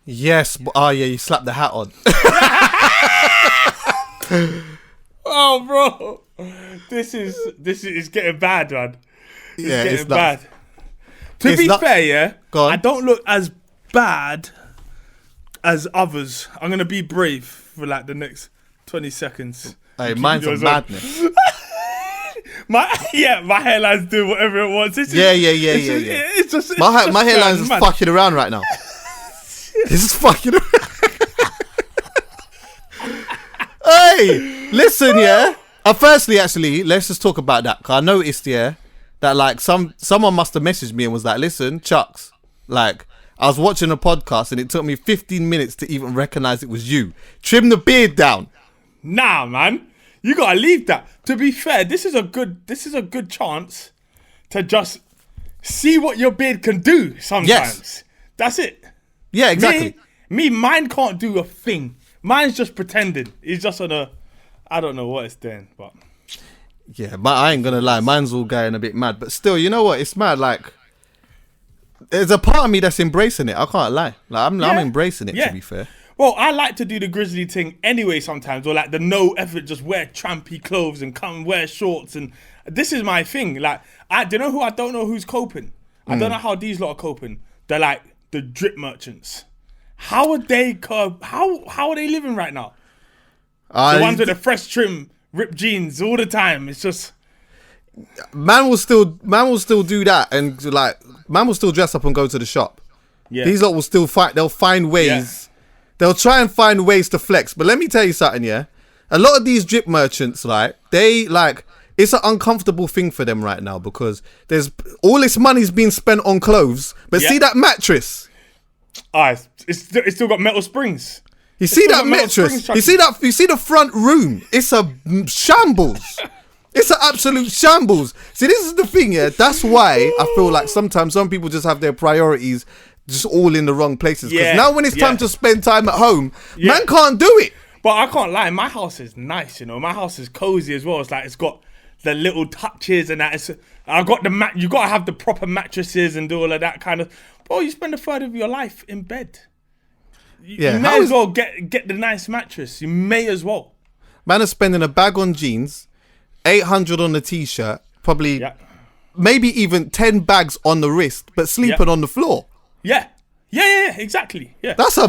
Yes, yeah, you slapped the hat on. Oh, bro, this is getting bad, man. It's getting bad. To be fair, yeah, I don't look as bad as others. I'm gonna be brave for like the next 20 seconds. Hey, mine's a madness. My hairline's doing whatever it wants. Yeah. It's just my hairline's just fucking around right now. This is fucking around. Hey, listen, yeah. Firstly, actually, let's just talk about that. Cause I noticed, yeah, that like someone must have messaged me and was like, "Listen, Chucks, like I was watching a podcast and it took me 15 minutes to even recognize it was you. Trim the beard down." Nah, man, you gotta leave that. To be fair, this is a good chance to just see what your beard can do. Sometimes, yes. That's it. Yeah, exactly. Mine can't do a thing. Mine's just pretending. It's just on a, I don't know what it's doing, but yeah, I ain't gonna lie, mine's all going a bit mad. But still, you know what? It's mad. Like, there's a part of me that's embracing it. I can't lie. Like, I'm embracing it. To be fair. Well, I like to do the grizzly thing anyway sometimes, or like the no effort, just wear trampy clothes and come wear shorts, and this is my thing. Like, do you know who I don't know who's coping? I don't know how these lot are coping. They're like the drip merchants. How are they how are they living right now? The ones with the fresh trim, ripped jeans all the time. It's just man will still do that, and like man will still dress up and go to the shop. Yeah. These lot will still fight. They'll find ways. Yeah. They'll try and find ways to flex. But let me tell you something, yeah. A lot of these drip merchants, like, they like, it's an uncomfortable thing for them right now because there's all this money's being spent on clothes. But see that mattress? It's still got metal springs. You see that mattress? You see the front room? It's a shambles. It's an absolute shambles. See, this is the thing, yeah. That's why I feel like sometimes some people just have their priorities just all in the wrong places. Because now when it's time to spend time at home, man can't do it. But I can't lie, my house is nice, you know. My house is cozy as well. It's like it's got the little touches and that. I got the you gotta have the proper mattresses and do all of that kind of. Bro, you spend a third of your life in bed. You may as well get the nice mattress. You may as well. Man is spending a bag on jeans, 800 on the t-shirt, probably maybe even 10 bags on the wrist, but sleeping on the floor. Yeah, exactly. Yeah, that's a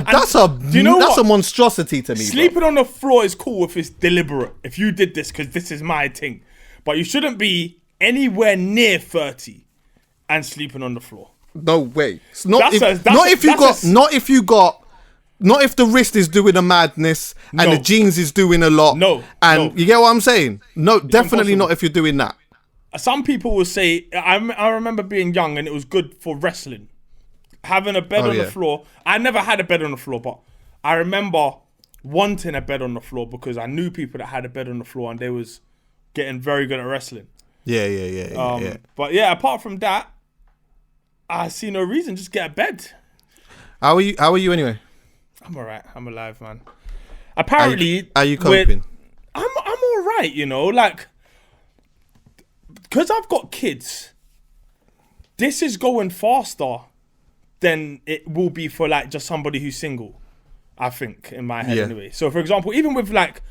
monstrosity to me. Sleeping on the floor is cool if it's deliberate. If you did this because this is my thing, but you shouldn't be anywhere near 30 and sleeping on the floor. No way. Not if the wrist is doing a madness and the jeans is doing a lot. You get what I'm saying? No, definitely not if you're doing that. Some people will say, I remember being young and it was good for wrestling. Having a bed on the floor. I never had a bed on the floor, but I remember wanting a bed on the floor because I knew people that had a bed on the floor and they was getting very good at wrestling. Yeah. But yeah, apart from that, I see no reason. Just get a bed. How are you anyway? I'm alright. I'm alive, man. Apparently, are you coping? I'm alright, you know, like because I've got kids. This is going faster than it will be for like just somebody who's single. I think in my head anyway. So for example, even with like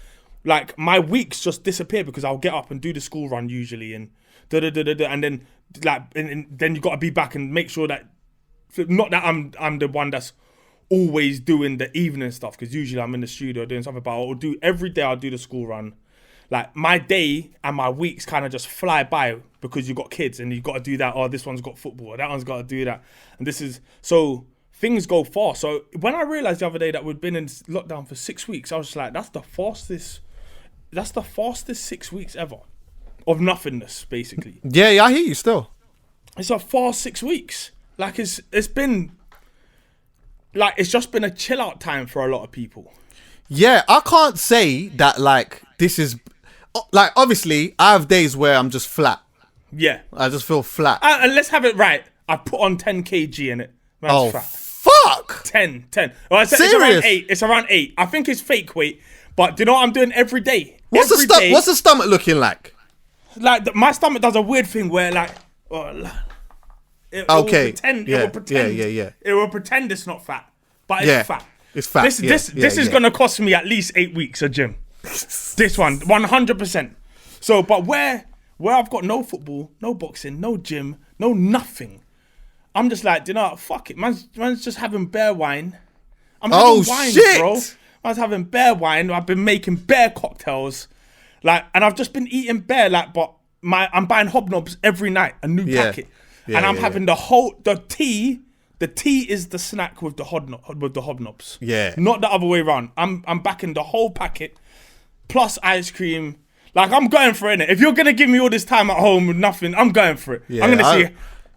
my weeks just disappear because I'll get up and do the school run usually and and then then you got to be back and make sure that not that I'm the one that's always doing the evening stuff because usually I'm in the studio doing something, but I'll do every day. I'll do the school run. Like my day and my weeks kind of just fly by because you got kids and you got to do that. Oh, this one's got football. That one's got to do that. And this is so things go fast. So when I realized the other day that we'd been in lockdown for 6 weeks, I was just like, that's the fastest 6 weeks ever of nothingness, basically. Yeah, I hear you still. It's a fast 6 weeks. Like it's been like it's just been a chill out time for a lot of people. Yeah, I can't say that like this is like obviously I have days where I'm just flat. Yeah, I just feel flat. And let's have it right. I put on 10 kg in it. That's fat. Fuck. 10. Well, Serious? It's around 8. I think it's fake weight, but do you know what I'm doing every day? What's the stomach looking like? Like my stomach does a weird thing where like, it will pretend it's not fat. but it's fat. It's fat. This is gonna cost me at least 8 weeks of gym. This one, 100%. So, but where I've got no football, no boxing, no gym, no nothing, I'm just like, you know, fuck it. Man's just having bare wine. I'm having wine, shit, bro. Man's having bare wine. I've been making bare cocktails, like, and I've just been eating bare, like, but I'm buying hobnobs every night, a new packet, and I'm having the tea. The tea is the snack with the hobnobs. Yeah, not the other way around. I'm backing the whole packet, plus ice cream. Like, I'm going for it. If you're gonna give me all this time at home with nothing, I'm going for it. Yeah,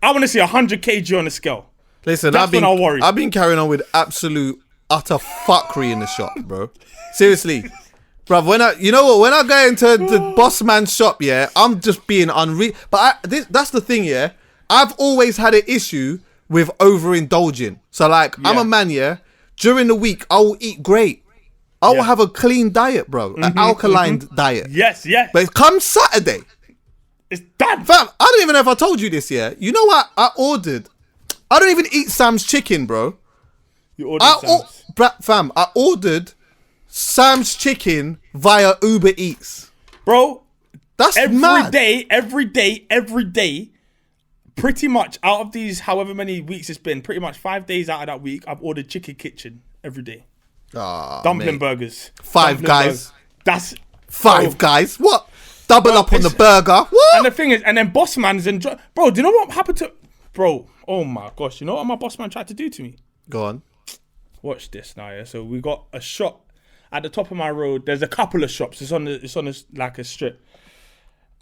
I want to see 100 kg on the scale. Listen, I've been carrying on with absolute utter fuckery in the shop, bro. Seriously, bruv. When I go into the boss man's shop, yeah, I'm just being unreal. But that's the thing, yeah. I've always had an issue with overindulging. So like, I'm a man, yeah. During the week, I will eat great. I will have a clean diet, bro. An alkaline diet. Yes. But come Saturday, it's done. Fam, I don't even know if I told you this, yeah. You know what I ordered? I don't even eat Sam's chicken, bro. You ordered Sam's? Fam, I ordered Sam's chicken via Uber Eats. Bro, that's mad. Every day, pretty much out of these however many weeks it's been, pretty much 5 days out of that week, I've ordered Chicken Kitchen every day. Dumpling burgers. Five Guys. That's Five Guys. What? Double up on the burger. What? And the thing is, and then boss man's bro, do you know what happened to bro? Oh my gosh, you know what my boss man tried to do to me? Go on. Watch this now, yeah. So we got a shop at the top of my road. There's a couple of shops. It's on like a strip,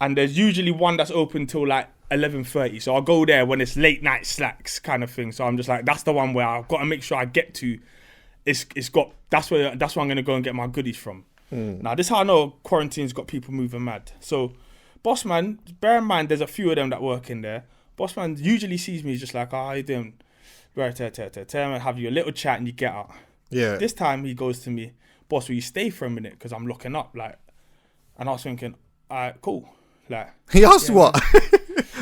and there's usually one that's open till like 11:30. So I'll go there when it's late night slacks kind of thing. So I'm just like, that's the one where I've got to make sure I get to. That's where I'm gonna go and get my goodies from. Now this is how I know quarantine's got people moving mad. So boss man, bear in mind there's a few of them that work in there. Boss man usually sees me just like, how you doing? Right, have you a little chat and you get out. Yeah. This time he goes to me, boss, will you stay for a minute? Because I'm looking up, like, and I was thinking, alright, cool. Like, he asked what?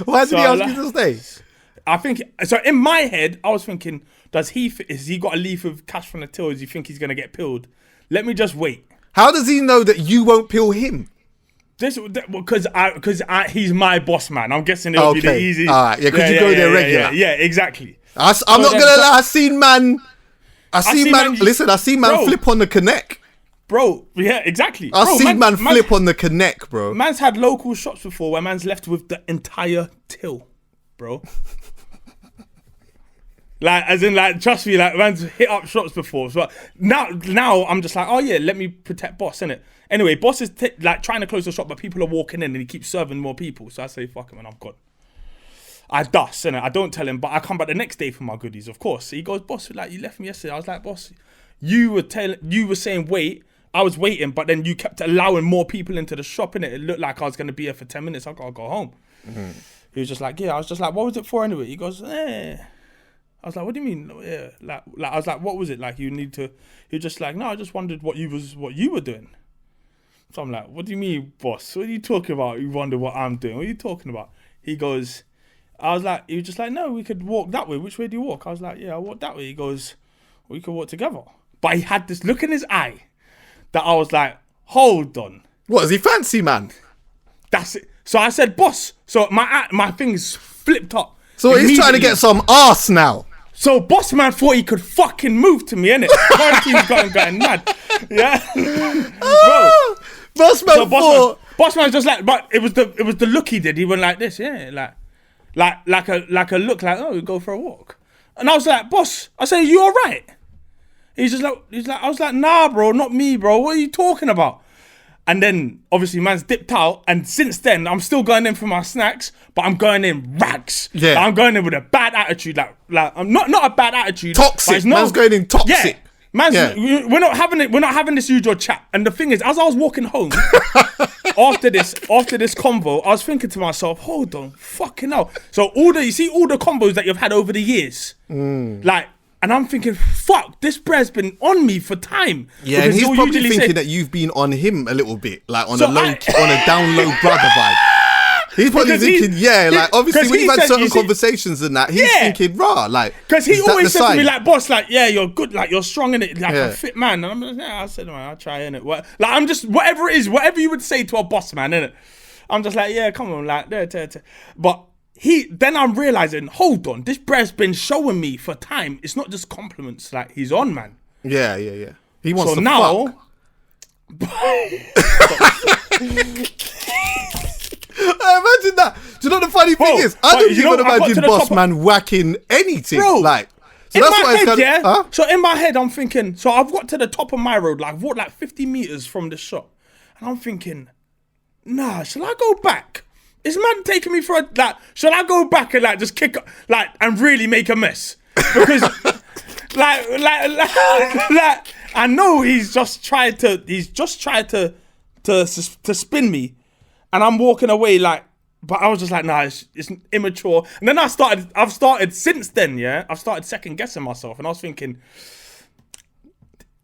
Why did he ask you to stay? I think so. In my head, I was thinking, has he got a leaf of cash from the till? Does he think he's gonna get pilled? Let me just wait. How does he know that you won't pill him? Because he's my boss man. I'm guessing it'll be the easy. All right, yeah, because you go there regular. Yeah, exactly. I'm not gonna lie. I seen man. Listen, I see man flip on the connect. Bro, yeah, exactly. I see man flip on the connect, bro. Man's had local shops before where man's left with the entire till, bro. Like, as in, like, trust me, like, man's hit up shops before. So now I'm just like, oh yeah, let me protect boss, innit? Anyway, boss is like trying to close the shop, but people are walking in and he keeps serving more people. So I say, fuck him, and I'm gone. I dust, innit? I don't tell him, but I come back the next day for my goodies, of course. So he goes, boss, like, you left me yesterday. I was like, boss, you were saying wait. I was waiting, but then you kept allowing more people into the shop, innit? It looked like I was going to be here for 10 minutes. I gotta go home. He was just like, yeah. I was just like, what was it for anyway? He goes, I was like, what do you mean? Yeah. Like I was like, what was it? Like, you need to. He was just like, no, I just wondered what you were doing. So I'm like, what do you mean, boss? What are you talking about? You wonder what I'm doing? What are you talking about? He was just like, no, we could walk that way. Which way do you walk? I was like, yeah, I walk that way. He goes, we could walk together. But he had this look in his eye that I was like, hold on. What, is he fancy, man? That's it. So I said, boss. So my thing's flipped up. So he's trying to get some arse now. So boss man thought he could fucking move to me, innit? Quarantine's going mad. Yeah. Bro. Boss man thought. Boss man just like, but it was the look he did. He went like this, yeah, like a look like, oh, we go for a walk. And I was like, boss, I said, you all right? He's like, I was like, nah, bro, not me, bro. What are you talking about? And then obviously man's dipped out, and since then I'm still going in for my snacks, but I'm going in rags. Yeah, like, I'm going in with a bad attitude, like I'm not a bad attitude. Toxic. Man's going in toxic. Yeah, we're not having this usual chat. And the thing is, as I was walking home after this convo, I was thinking to myself, hold on, fucking hell. So you see all the combos that you've had over the years, like. And I'm thinking, fuck, this bread's been on me for time. Yeah, and he's probably thinking that you've been on him a little bit, like on a down low brother vibe. He's probably thinking, like, obviously when you've had certain conversations and that, he's thinking, like. Because he always said to me, like, boss, like, yeah, you're good, like, you're strong in it, like a fit man. And I'm like, yeah, I said, man, I'll try, innit? Like, I'm just, whatever it is, whatever you would say to a boss man, innit? I'm just like, yeah, come on, like, but then I'm realizing, hold on, this bre's been showing me for time. It's not just compliments, like, he's on, man. Yeah. He wants to fuck. Imagine that. Do you know the funny thing is? I don't even imagine boss man whacking anything. Bro, like, so that's why it's kind of, So in my head, I'm thinking, so I've got to the top of my road, like, I've walked like 50 meters from the shop. And I'm thinking, nah, shall I go back? Is man taking me for a, like, shall I go back and like just kick, like, and really make a mess? Because, like, I know he's just tried to spin me, and I'm walking away like, but I was just like, nah, it's immature. And then I've started since then, I've started second guessing myself, and I was thinking,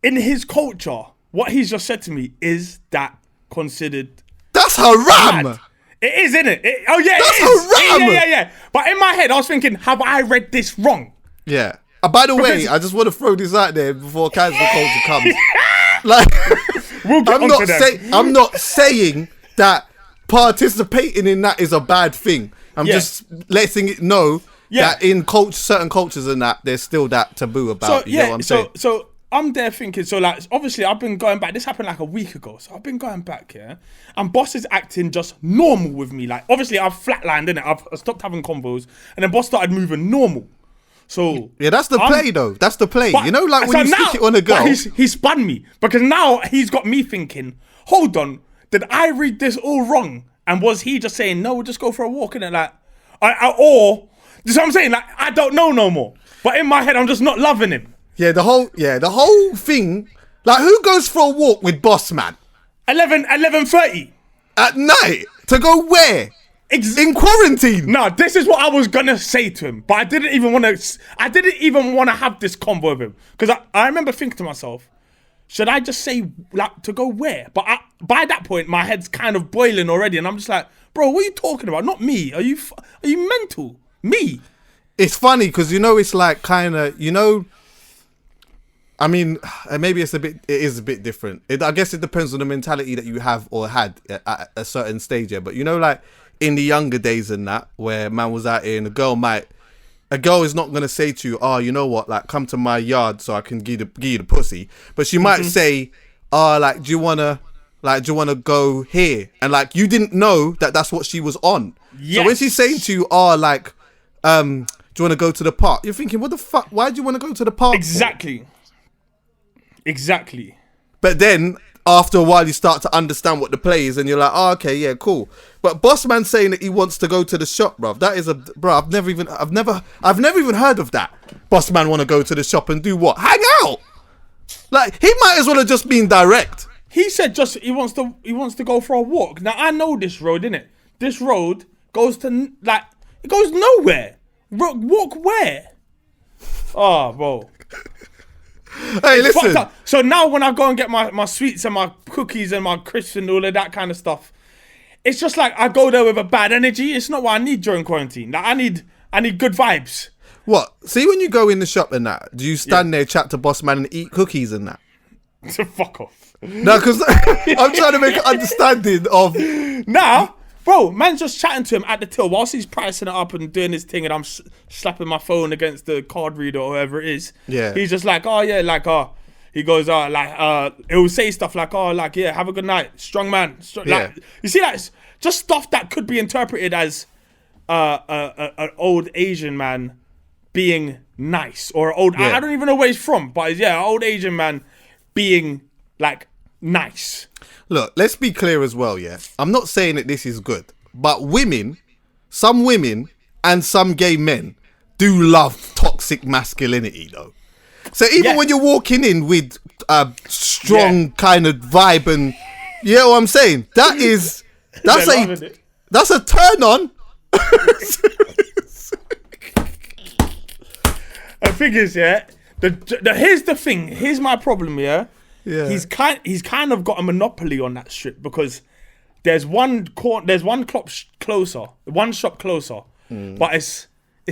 in his culture, what he's just said to me, is that considered? That's haram. Bad? It is, isn't it? Oh yeah, that's it is. Haram. Yeah. But in my head, I was thinking, have I read this wrong? Yeah. By the way, I just want to throw this out there before cancel culture comes. Like, I'm not saying that participating in that is a bad thing. I'm just letting it know that in certain cultures and that, there's still that taboo about. You know what I'm saying? So I'm there thinking, so like, obviously I've been going back. This happened like a week ago, so I've been going back, and boss is acting just normal with me. Like, obviously I've flatlined, innit? I've stopped having convos, and then boss started moving normal. So yeah, that's the play though. That's the play. But, you know, like when you stick it on a girl. He spun me because now he's got me thinking, hold on, did I read this all wrong? And was he just saying, no, we'll just go for a walk, innit? Like, or, you know what I'm saying? Like, I don't know no more. But in my head, I'm just not loving him. Yeah, the whole thing. Like, who goes for a walk with boss man? 11:30 at night to go where? In quarantine. No, this is what I was gonna say to him, but I didn't even want to have this convo with him because I remember thinking to myself, should I just say like to go where? But by that point, my head's kind of boiling already, and I'm just like, bro, what are you talking about? Not me. Are you mental? Me? It's funny because it's like kind of I mean, maybe it is a bit different. I guess it depends on the mentality that you have or had at a certain stage. Yeah, but like. In the younger days and that, where man was out here and a girl is not going to say to you, oh, you know what, like, come to my yard so I can give you the pussy. But she might say, oh, like, do you want to go here? And like, you didn't know that that's what she was on. Yes. So when she's saying to you, oh, like, do you want to go to the park? You're thinking, what the fuck? Why do you want to go to the park? Exactly. But then after a while, you start to understand what the play is, and you're like, "Oh, okay, yeah, cool." But boss man saying that he wants to go to the shop, bruv. That is I've never even heard of that. Boss man want to go to the shop and do what? Hang out. Like, he might as well have just been direct. He said he wants to go for a walk. Now I know this road, innit? This road goes to it goes nowhere. Walk where? Oh, bro. Hey, listen. So now when I go and get my sweets and my cookies and my crisps and all of that kind of stuff, it's just like I go there with a bad energy. It's not what I need during quarantine. Like, I need good vibes. What? See, when you go in the shop and that, do you stand there, chat to boss man and eat cookies and that? Fuck off. No, because I'm trying to make an understanding of... Nah, bro, man's just chatting to him at the till whilst he's pricing it up and doing his thing, and I'm slapping my phone against the card reader or whoever it is. Yeah. He's just like, oh yeah, like, he goes, he'll say stuff like, oh, like, yeah, have a good night, strong man. Like, you see, like, just stuff that could be interpreted as an old Asian man being nice, or I don't even know where he's from, but an old Asian man being like nice. Look, let's be clear as well, yeah? I'm not saying that this is good, but some women and some gay men do love toxic masculinity, though. So even when you're walking in with a strong kind of vibe and, you know what I'm saying? That's a turn on. The thing is, here's the thing. Here's my problem, yeah? He's kind of got a monopoly on that shit because there's one shop closer, but it's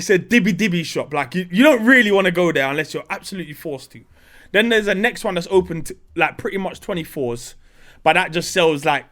a dibby shop. Like you don't really want to go there unless you're absolutely forced to. Then there's a next one that's open to, like, pretty much 24s, but that just sells, like,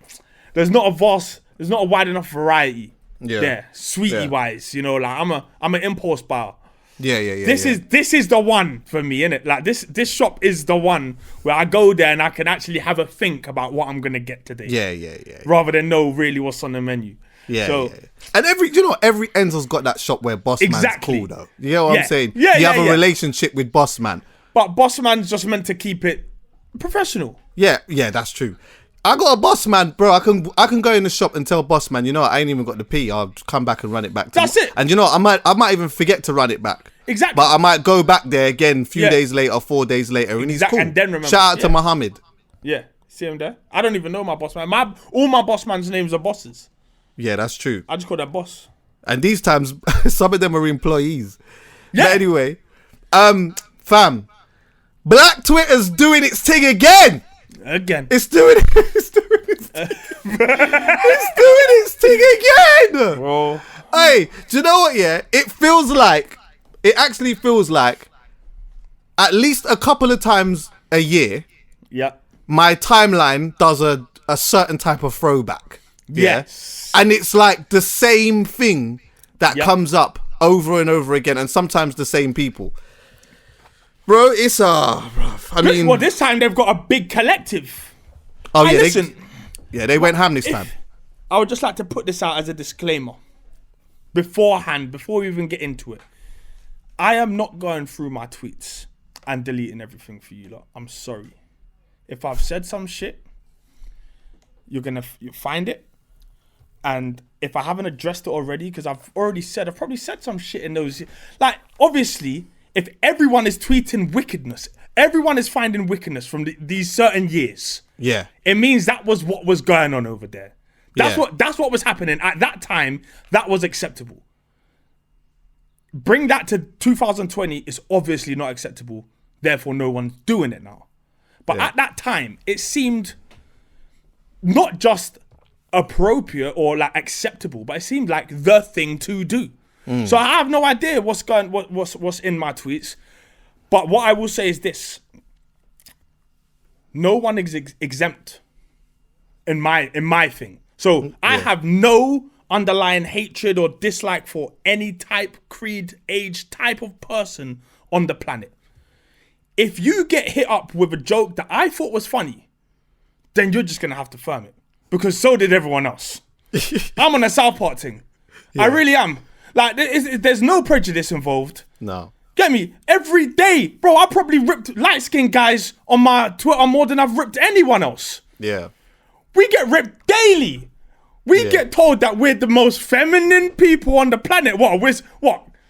there's not a wide enough variety there, sweetie wise. You know, like I'm an impulse buyer. Yeah. This is the one for me, innit? Like this shop is the one where I go there and I can actually have a think about what I'm gonna get today. Yeah. Rather than know really what's on the menu. Yeah. And every Enzo's got that shop where boss man's cool though. You know what I'm saying? Yeah, you have a relationship with boss man. But boss man's just meant to keep it professional. Yeah, that's true. I got a boss man, bro. I can go in the shop and tell boss man, you know what, I ain't even got the P. I'll come back and run it back. That's it. And you know what, I might even forget to run it back. Exactly. But I might go back there again a few days later, 4 days later, and he's cool. And then remember. Shout out to Muhammad. Yeah, see him there? I don't even know my boss man. All my boss man's names are bosses. Yeah, that's true. I just call that boss. And these times, some of them are employees. Yeah. But anyway, fam, Black Twitter's doing its thing again. It's doing its thing again. Bro. Hey, do you know what? Yeah, it actually feels like at least a couple of times a year. Yeah. My timeline does a certain type of throwback. Yes. And it's like the same thing that comes up over and over again, and sometimes the same people. Bro, it's I mean, well, this time they've got a big collective. Oh yeah, listen. They went ham this time. I would just like to put this out as a disclaimer beforehand, before we even get into it. I am not going through my tweets and deleting everything for you lot. I'm sorry. If I've said some shit, you'll find it. And if I haven't addressed it already, because I've probably said some shit in those. Like, obviously, if everyone is tweeting wickedness, everyone is finding wickedness from these certain years. Yeah. It means that was what was going on over there. That's what was happening at that time. That was acceptable. Bring that to 2020, it's obviously not acceptable. Therefore, no one's doing it now. But at that time, it seemed not just appropriate or like acceptable, but it seemed like the thing to do. So I have no idea what's in my tweets. But what I will say is this: no one is exempt in my thing. So I have no underlying hatred or dislike for any type, creed, age, type of person on the planet. If you get hit up with a joke that I thought was funny, then you're just gonna have to firm it, because so did everyone else. I'm on a South Park thing. I really am. Like, there's no prejudice involved. No. Get me? Every day, bro, I probably ripped light-skinned guys on my Twitter more than I've ripped anyone else. Yeah. We get ripped daily. We get told that we're the most feminine people on the planet. What?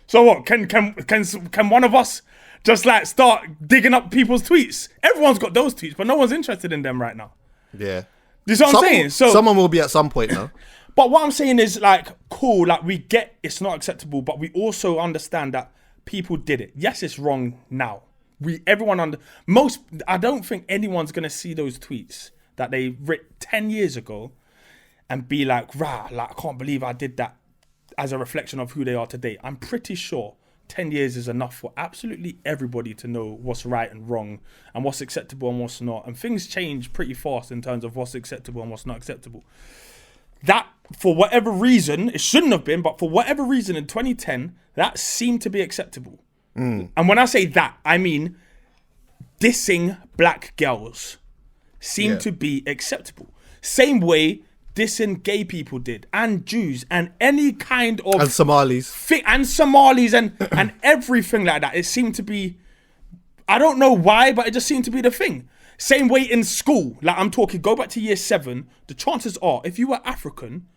So what? Can one of us just like start digging up people's tweets? Everyone's got those tweets, but no one's interested in them right now. Yeah. You see what I'm saying? So someone will be at some point, though. But what I'm saying is, like, cool, like, we get it's not acceptable, but we also understand that people did it. Yes, it's wrong now. I don't think anyone's gonna see those tweets that they writ 10 years ago and be like, rah, like, I can't believe I did that as a reflection of who they are today. I'm pretty sure 10 years is enough for absolutely everybody to know what's right and wrong and what's acceptable and what's not. And things change pretty fast in terms of what's acceptable and what's not acceptable. That, for whatever reason, it shouldn't have been, but for whatever reason in 2010, that seemed to be acceptable. And when I say that, I mean dissing black girls seemed to be acceptable. Same way dissing gay people did, and Jews, and any kind of... And Somalis. And everything like that. It seemed to be... I don't know why, but it just seemed to be the thing. Same way in school, like I'm talking, go back to year 7, the chances are, if you were African,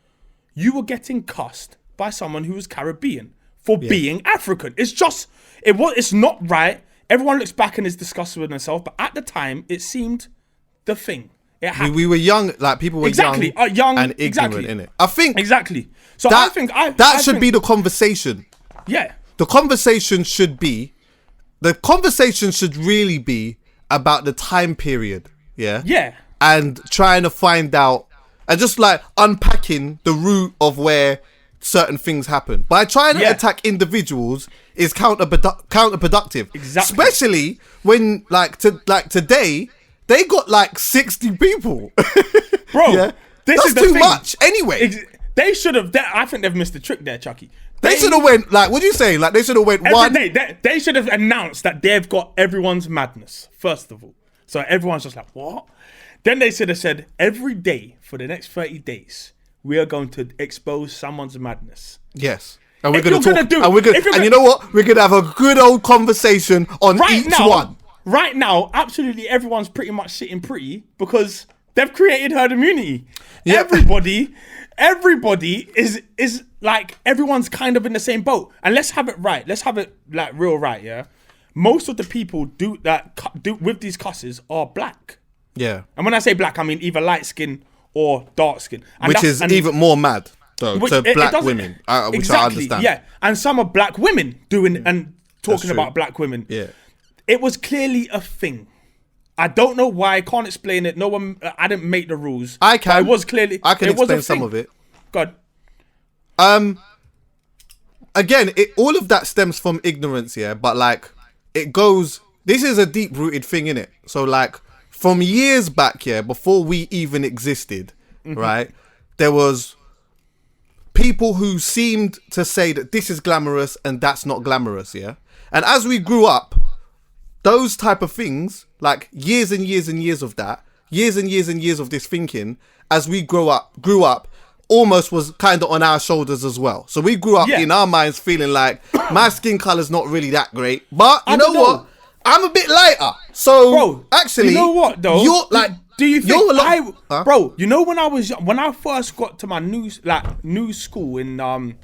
you were getting cussed by someone who was Caribbean for being African. It's not right. Everyone looks back and is disgusted with themselves, but at the time, it seemed the thing. We were young, like people were young and ignorant in it. I think exactly. So that, I should be the conversation. Yeah. The conversation should really be about the time period, yeah? Yeah. And trying to find out, and just like unpacking the root of where certain things happen. By trying to attack individuals is counterproductive. Exactly. Especially when today they got like 60 people. Bro, yeah? this is That's too much anyway. They should have. I think they've missed the trick there, Chuckie. They should have went like. What do you say? Like they should have went one. They should have announced that they've got everyone's madness first of all. So everyone's just like, what? Then they should have said every day for the next 30 days we are going to expose someone's madness. Yes. And we're going to talk. And you know what? We're going to have a good old conversation on each one. Right now, absolutely everyone's pretty much sitting pretty because they've created herd immunity. Yep. Everybody is like, everyone's kind of in the same boat. And let's have it right. Let's have it like real right, yeah? Most of the people do with these cusses are black. Yeah. And when I say black, I mean either light skin or dark skin. Which is even more mad, though, to black women, which exactly, I understand. Yeah, and some are black women doing and talking about black women. Yeah. It was clearly a thing. I don't know why. I can't explain it. No one. I didn't make the rules. I can. It was clearly. I can explain some of it. God. Again, all of that stems from ignorance, yeah. But like, it goes. This is a deep-rooted thing, innit? So like, from years back, yeah, before we even existed, right? There was people who seemed to say that this is glamorous and that's not glamorous, yeah. And as we grew up, those type of things, like years and years and years of that, years and years and years of this thinking, as we grew up, almost was kind of on our shoulders as well. So we grew up in our minds feeling like my skin color's not really that great, but you know what? I'm a bit lighter. So bro, actually, you know what though? You're like, do you think bro? You know when I first got to my new school in I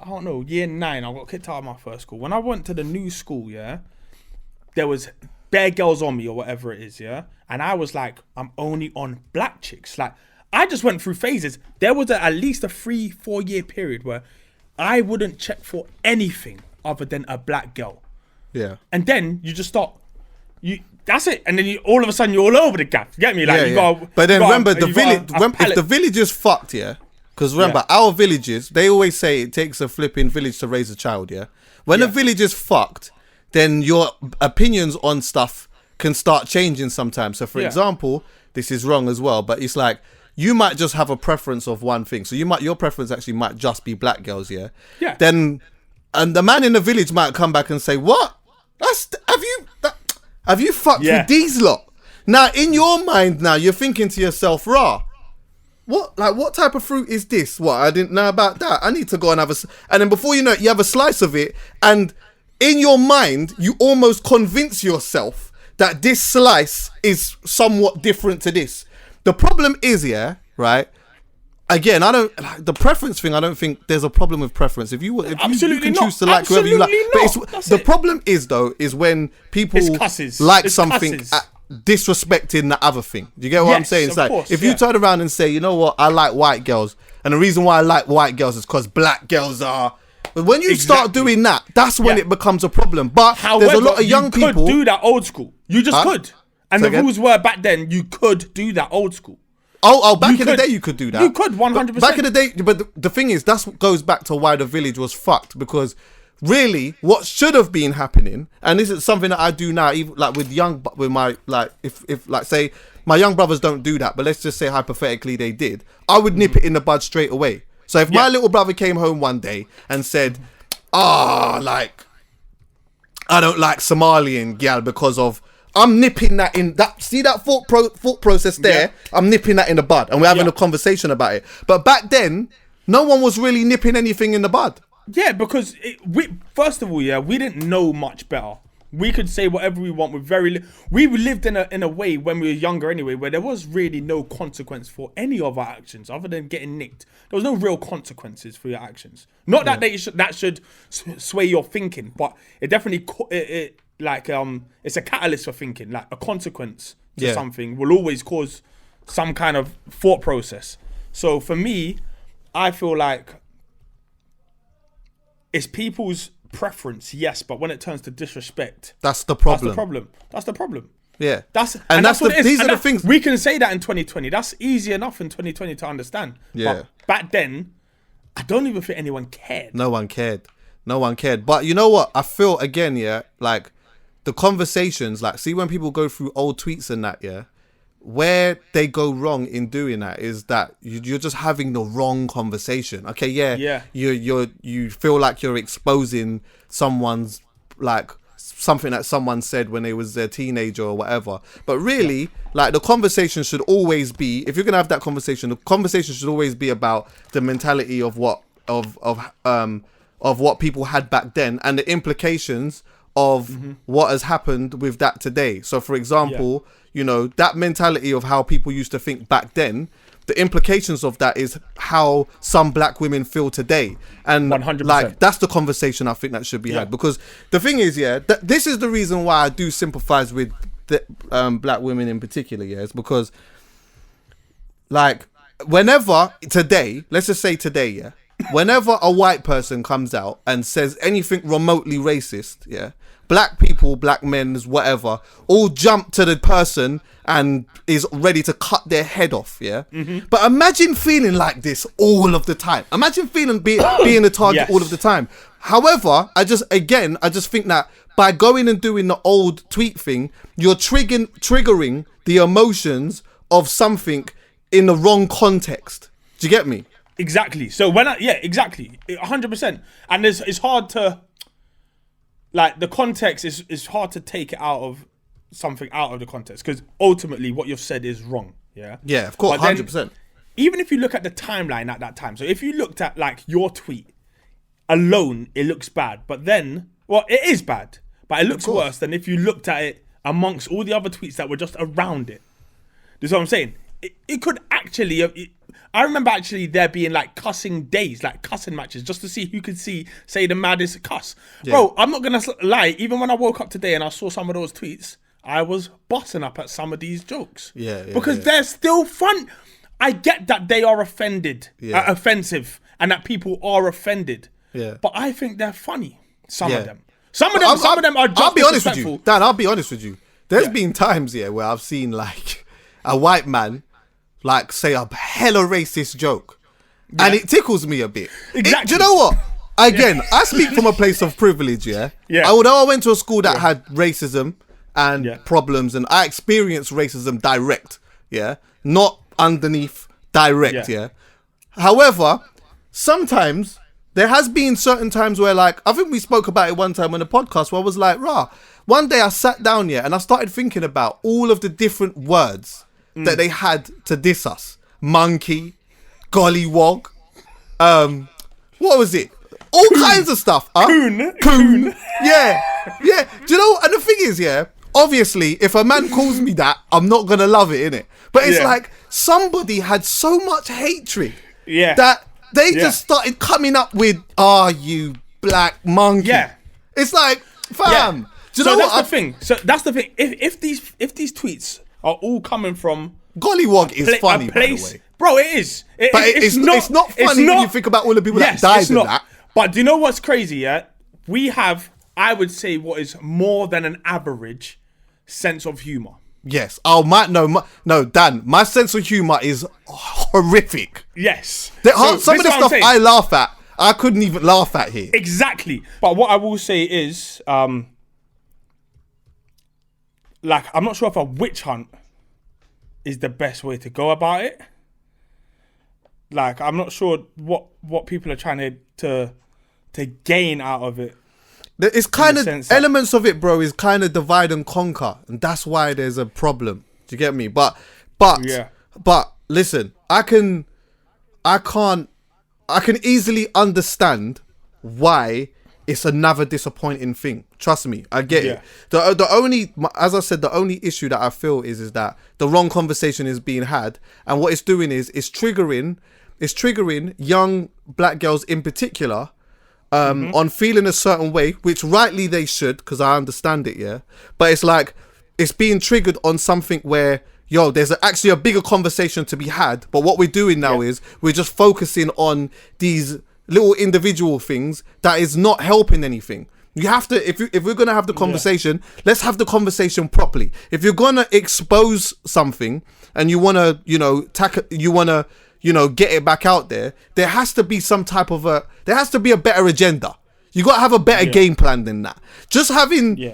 don't know, year 9, I got kicked out of my first school. When I went to the new school, yeah, there was bare girls on me or whatever it is, yeah? And I was like, I'm only on black chicks. Like, I just went through phases. There was at least a 3-4 year period where I wouldn't check for anything other than a black girl. Yeah. And then you just stop. That's it. And then all of a sudden you're all over the gap. You get me? Like, but then remember, if the village is fucked, yeah? Because remember, our villages, they always say it takes a flipping village to raise a child, yeah? When a village is fucked, then your opinions on stuff can start changing sometimes. So for example, this is wrong as well, but it's like, you might just have a preference of one thing. So your preference actually might just be black girls, yeah? Yeah. Then, and the man in the village might come back and say, what? Have you fucked with these lot? Now, in your mind now, you're thinking to yourself, rah, what type of fruit is this? What, I didn't know about that. I need to go and have and then before you know it, you have a slice of it. And in your mind, you almost convince yourself that this slice is somewhat different to this. The problem is, right? Again, the preference thing. I don't think there's a problem with preference. If you can choose to like whoever you like, but the problem is when people like something disrespecting the other thing. Do you get what I'm saying? It's like, if you turn around and say, you know what, I like white girls, and the reason why I like white girls is because black girls are. But when you start doing that, that's when it becomes a problem. But however, there's a lot of young people. You could do that old school. You just could. And the rules were back then, you could do that old school. Back in the day you could do that. You could 100%. Back in the day, but the thing is, that goes back to why the village was fucked, because really what should have been happening, and this is something that I do now, even like with my like if like say my young brothers don't do that, but let's just say hypothetically they did, I would nip it in the bud straight away. So if my little brother came home one day and said, like I don't like Somalian gal because of, I'm nipping that in that. See that thought process there? Yeah. I'm nipping that in the bud, and we're having a conversation about it. But back then, no one was really nipping anything in the bud. Yeah, because first of all, we didn't know much better. We could say whatever we want with we lived in a way when we were younger anyway, where there was really no consequence for any of our actions other than getting nicked. There was no real consequences for your actions. Not that that should sway your thinking, but it definitely it's a catalyst for thinking. Like a consequence to something will always cause some kind of thought process. So for me, I feel like it's people's preference, yes, but when it turns to disrespect, that's the problem. That's the problem. Yeah. That's what it is. These are the things. We can say that in 2020. That's easy enough in 2020 to understand. Yeah. But back then, I don't even think anyone cared. No one cared. But you know what? I feel, again, yeah, like, the conversations, like, see when people go through old tweets and that, yeah, where they go wrong in doing that is that you're just having the wrong conversation. Okay, yeah. You feel like you're exposing someone's, like, something that someone said when they was a teenager or whatever. But really, like, the conversation should always be, if you're gonna have that conversation, the conversation should always be about the mentality of what what people had back then and the implications of what has happened with that today. So, for example, you know, that mentality of how people used to think back then, the implications of that is how some black women feel today. And 100%. like, that's the conversation I think that should be had. Because the thing is, this is the reason why I do sympathize with the, black women in particular, is because, like, whenever today, let's just say today, whenever a white person comes out and says anything remotely racist, black people, black men, whatever, all jump to the person and is ready to cut their head off, But imagine feeling like this all of the time. Imagine feeling being a target all of the time. However, I just think that by going and doing the old tweet thing, you're triggering the emotions of something in the wrong context. Do you get me? Exactly. So exactly, 100%. And it's hard to, like, the context is hard to take it out of something out of the context, because ultimately what you've said is wrong. Yeah, of course, 100%. Even if you look at the timeline at that time, so if you looked at, like, your tweet alone, it looks bad. But then, well, it is bad, but it looks worse than if you looked at it amongst all the other tweets that were just around it. That's what I'm saying. It could actually. I remember actually there being, like, cussing days, like cussing matches, just to see who could say the maddest cuss. Bro, I'm not gonna lie. Even when I woke up today and I saw some of those tweets, I was busting up at some of these jokes. Because they're still fun. I get that they are offensive, and that people are offended. But I think they're funny. Some of them. Some of them are just I'll be honest with disrespectful. you, Dan. I'll be honest with you. There's been times where I've seen, like, a white man, like, say a hella racist joke, and it tickles me a bit. Exactly. Do you know what? Again, I speak from a place of privilege. Although I went to a school that had racism and problems, and I experienced racism direct. Not underneath, direct. However, sometimes there has been certain times where, like, I think we spoke about it one time on the podcast, where I was like, one day I sat down and I started thinking about all of the different words that they had to diss us. Monkey, gollywog, what was it? All kinds of stuff. Coon. Yeah. Do you know? And the thing is, obviously, if a man calls me that, I'm not gonna love it, innit? But it's like somebody had so much hatred that they just started coming up with, you black monkey. It's like, fam. Do you know that's the thing. So that's the thing. If these tweets are all coming from gollywog is funny, by the way. Bro, it is. It's not funny when you think about all the people that died in that. But do you know what's crazy, We have, I would say, what is more than an average sense of humour. Yes. No, Dan, my sense of humour is horrific. Yes. Some of the stuff I laugh at, I couldn't even laugh at here. Exactly. But what I will say is, like, I'm not sure if a witch hunt is the best way to go about it. Like, I'm not sure what people are trying to gain out of it. It's kind of elements of it, bro, is kind of divide and conquer, and that's why there's a problem. Do you get me? But listen, I can easily understand why it's another disappointing thing. Trust me, I get it. The only, as I said, the only issue that I feel is that the wrong conversation is being had, and what it's doing is it's triggering young black girls in particular on feeling a certain way, which rightly they should, because I understand it, but it's like it's being triggered on something where there's actually a bigger conversation to be had, but what we're doing now is we're just focusing on these little individual things that is not helping anything. You have to, if we're gonna have the conversation, let's have the conversation properly. If you're gonna expose something and you wanna, get it back out there, there has to be some type of there has to be a better agenda. You gotta have a better game plan than that. Just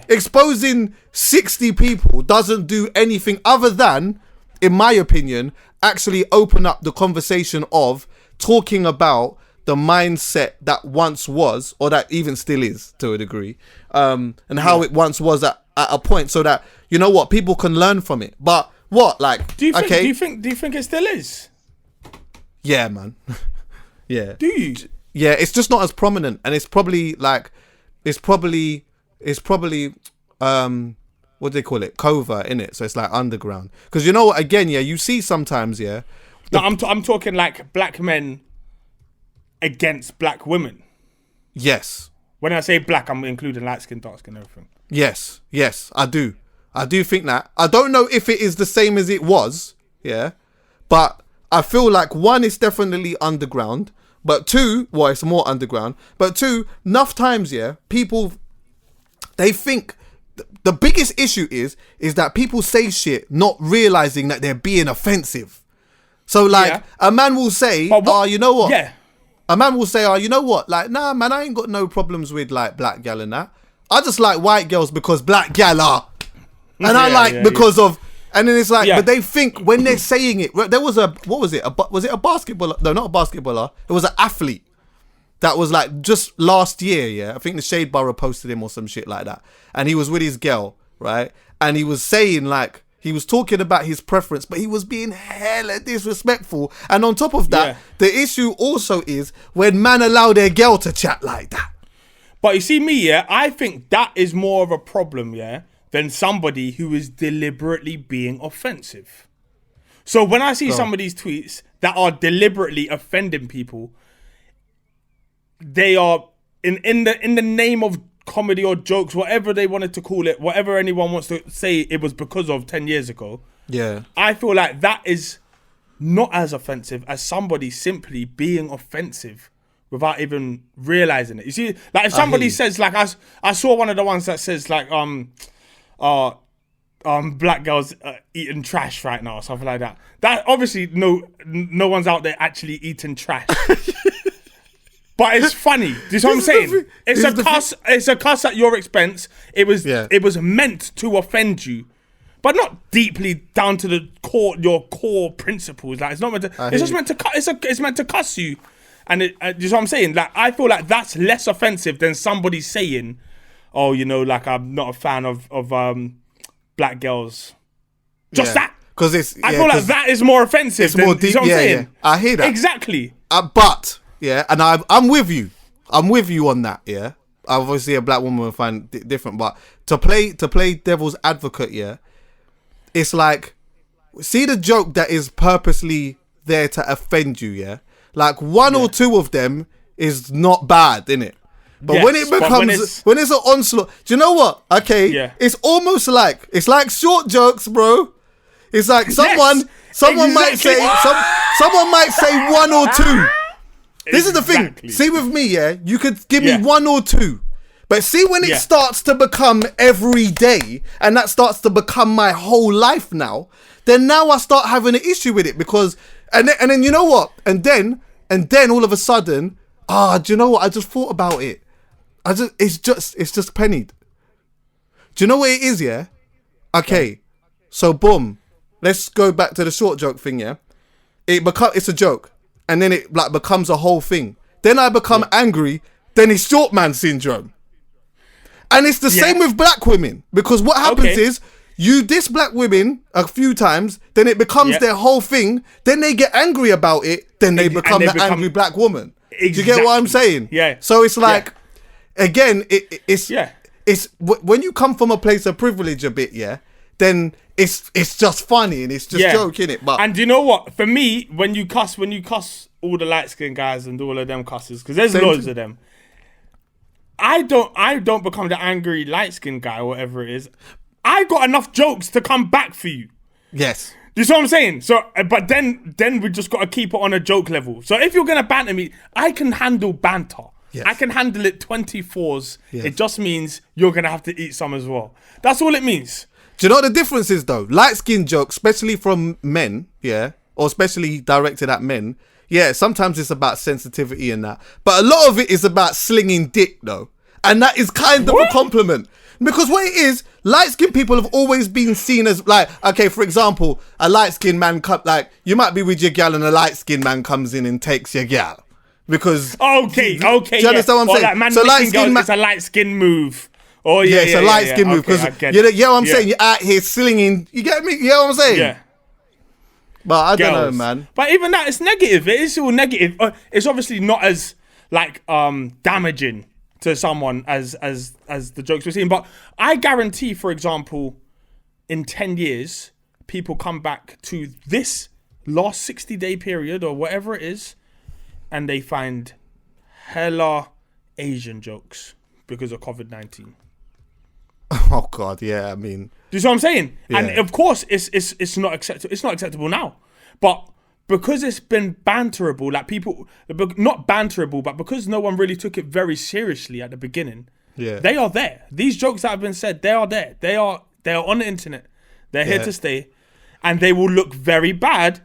exposing 60 people doesn't do anything other than, in my opinion, actually open up the conversation of talking about the mindset that once was, or that even still is to a degree, and how it once was at a point, so that, you know what, people can learn from it. But do you think it still is? Yeah, man. Yeah. Do you? Yeah, it's just not as prominent, and it's probably what do they call it? Covert, innit? So it's like underground. Because you know what? Again, you see sometimes, No, I'm talking like black men against black women. Yes. When I say black, I'm including light skin, dark skin, everything. Yes, I do. I do think that. I don't know if it is the same as it was, but I feel like one, is definitely underground, but two, it's more underground, but two, enough times, people, they think the biggest issue is that people say shit not realizing that they're being offensive. So a man will say, you know what? Yeah. A man will say, you know what? Like, nah, man, I ain't got no problems with like black gal and that. I just like white girls because black gal are. And because of, and then it's like, but they think when they're saying it, there was was it a basketballer? No, not a basketballer. It was an athlete that was like just last year, I think the Shade Borough posted him or some shit like that. And he was with his girl, right? And he was saying like, he was talking about his preference, but he was being hella disrespectful. And on top of that, the issue also is when man allow their girl to chat like that. But you see me, I think that is more of a problem, than somebody who is deliberately being offensive. So when I see some of these tweets that are deliberately offending people, they are in the name of comedy or jokes, whatever they wanted to call it, whatever anyone wants to say it was because of 10 years ago. Yeah. I feel like that is not as offensive as somebody simply being offensive without even realizing it. You see, like if somebody says, like I saw one of the ones that says like black girls eating trash right now or something like that. That obviously no one's out there actually eating trash. But it's funny. Do you know what I'm saying? It's a cuss at your expense. It was meant to offend you, but not deeply down to the core, your core principles. Like it's not meant to. It's just meant to. It's meant to cuss you, and do you know what I'm saying? Like I feel like that's less offensive than somebody saying, "Oh, you know, like I'm not a fan of black girls." Just that. Because I feel like that is more offensive. It's more deep. You know what I'm saying? I hear that exactly. But. Yeah, and I'm with you. I'm with you on that. Yeah, obviously a black woman will find different, but to play devil's advocate, it's like, see the joke that is purposely there to offend you. Like one or two of them is not bad, innit? But when it becomes when it's an onslaught, do you know what? Okay, it's almost like short jokes, bro. It's like someone might say someone might say one or two. This is the thing. See with me, you could give me one or two. But see when it starts to become every day and that starts to become my whole life now, then now I start having an issue with it because and then you know what? And then all of a sudden, do you know what? I just thought about it. It's just pennied. Do you know what it is, Okay. So boom. Let's go back to the short joke thing, It's a joke. And then it like becomes a whole thing. Then I become angry. Then it's short man syndrome. And it's the same with black women. Because what happens is you diss black women a few times. Then it becomes their whole thing. Then they get angry about it. Then they become angry black woman. Exactly. Do you get what I'm saying? Yeah. So it's like, again, it's when you come from a place of privilege a bit, then it's just funny and it's just joking it. But and do you know what? For me, when you cuss all the light skinned guys and all of them cusses, because there's loads of them. I don't become the angry light skinned guy or whatever it is. I got enough jokes to come back for you. Yes. Do you see what I'm saying? So, but then we just got to keep it on a joke level. So if you're gonna banter me, I can handle banter. Yes. I can handle it 24s. Yes. It just means you're going to have to eat some as well. That's all it means. Do you know what the difference is though? Light skin jokes, especially from men, yeah, or especially directed at men. Yeah, sometimes it's about sensitivity and that. But a lot of it is about slinging dick though. And that is kind of a compliment. Because what it is, light-skinned people have always been seen as like, okay, for example, a light-skinned man, like, you might be with your gal and a light-skinned man comes in and takes your gal. Because... Okay, do you understand what I'm saying? Like, man, so light-skinned it's a light-skin move. Oh, yeah, it's a light-skinned move. Because, you know what I'm saying? You're out here slinging, you get me? You know what I'm saying? Yeah. But I don't know, man. But even that, it's negative. It is all negative. It's obviously not as, like, damaging to someone as the jokes we're seeing. But I guarantee, for example, in 10 years, people come back to this last 60-day period or whatever it is, and they find hella Asian jokes because of COVID-19. Oh God, yeah. I mean, do you see what I'm saying? Yeah. And of course, it's not acceptable. It's not acceptable now, but because it's been banterable, like people, not banterable, but because no one really took it very seriously at the beginning. Yeah, they are there. These jokes that have been said, they are there. They are on the internet. They're here to stay, and they will look very bad.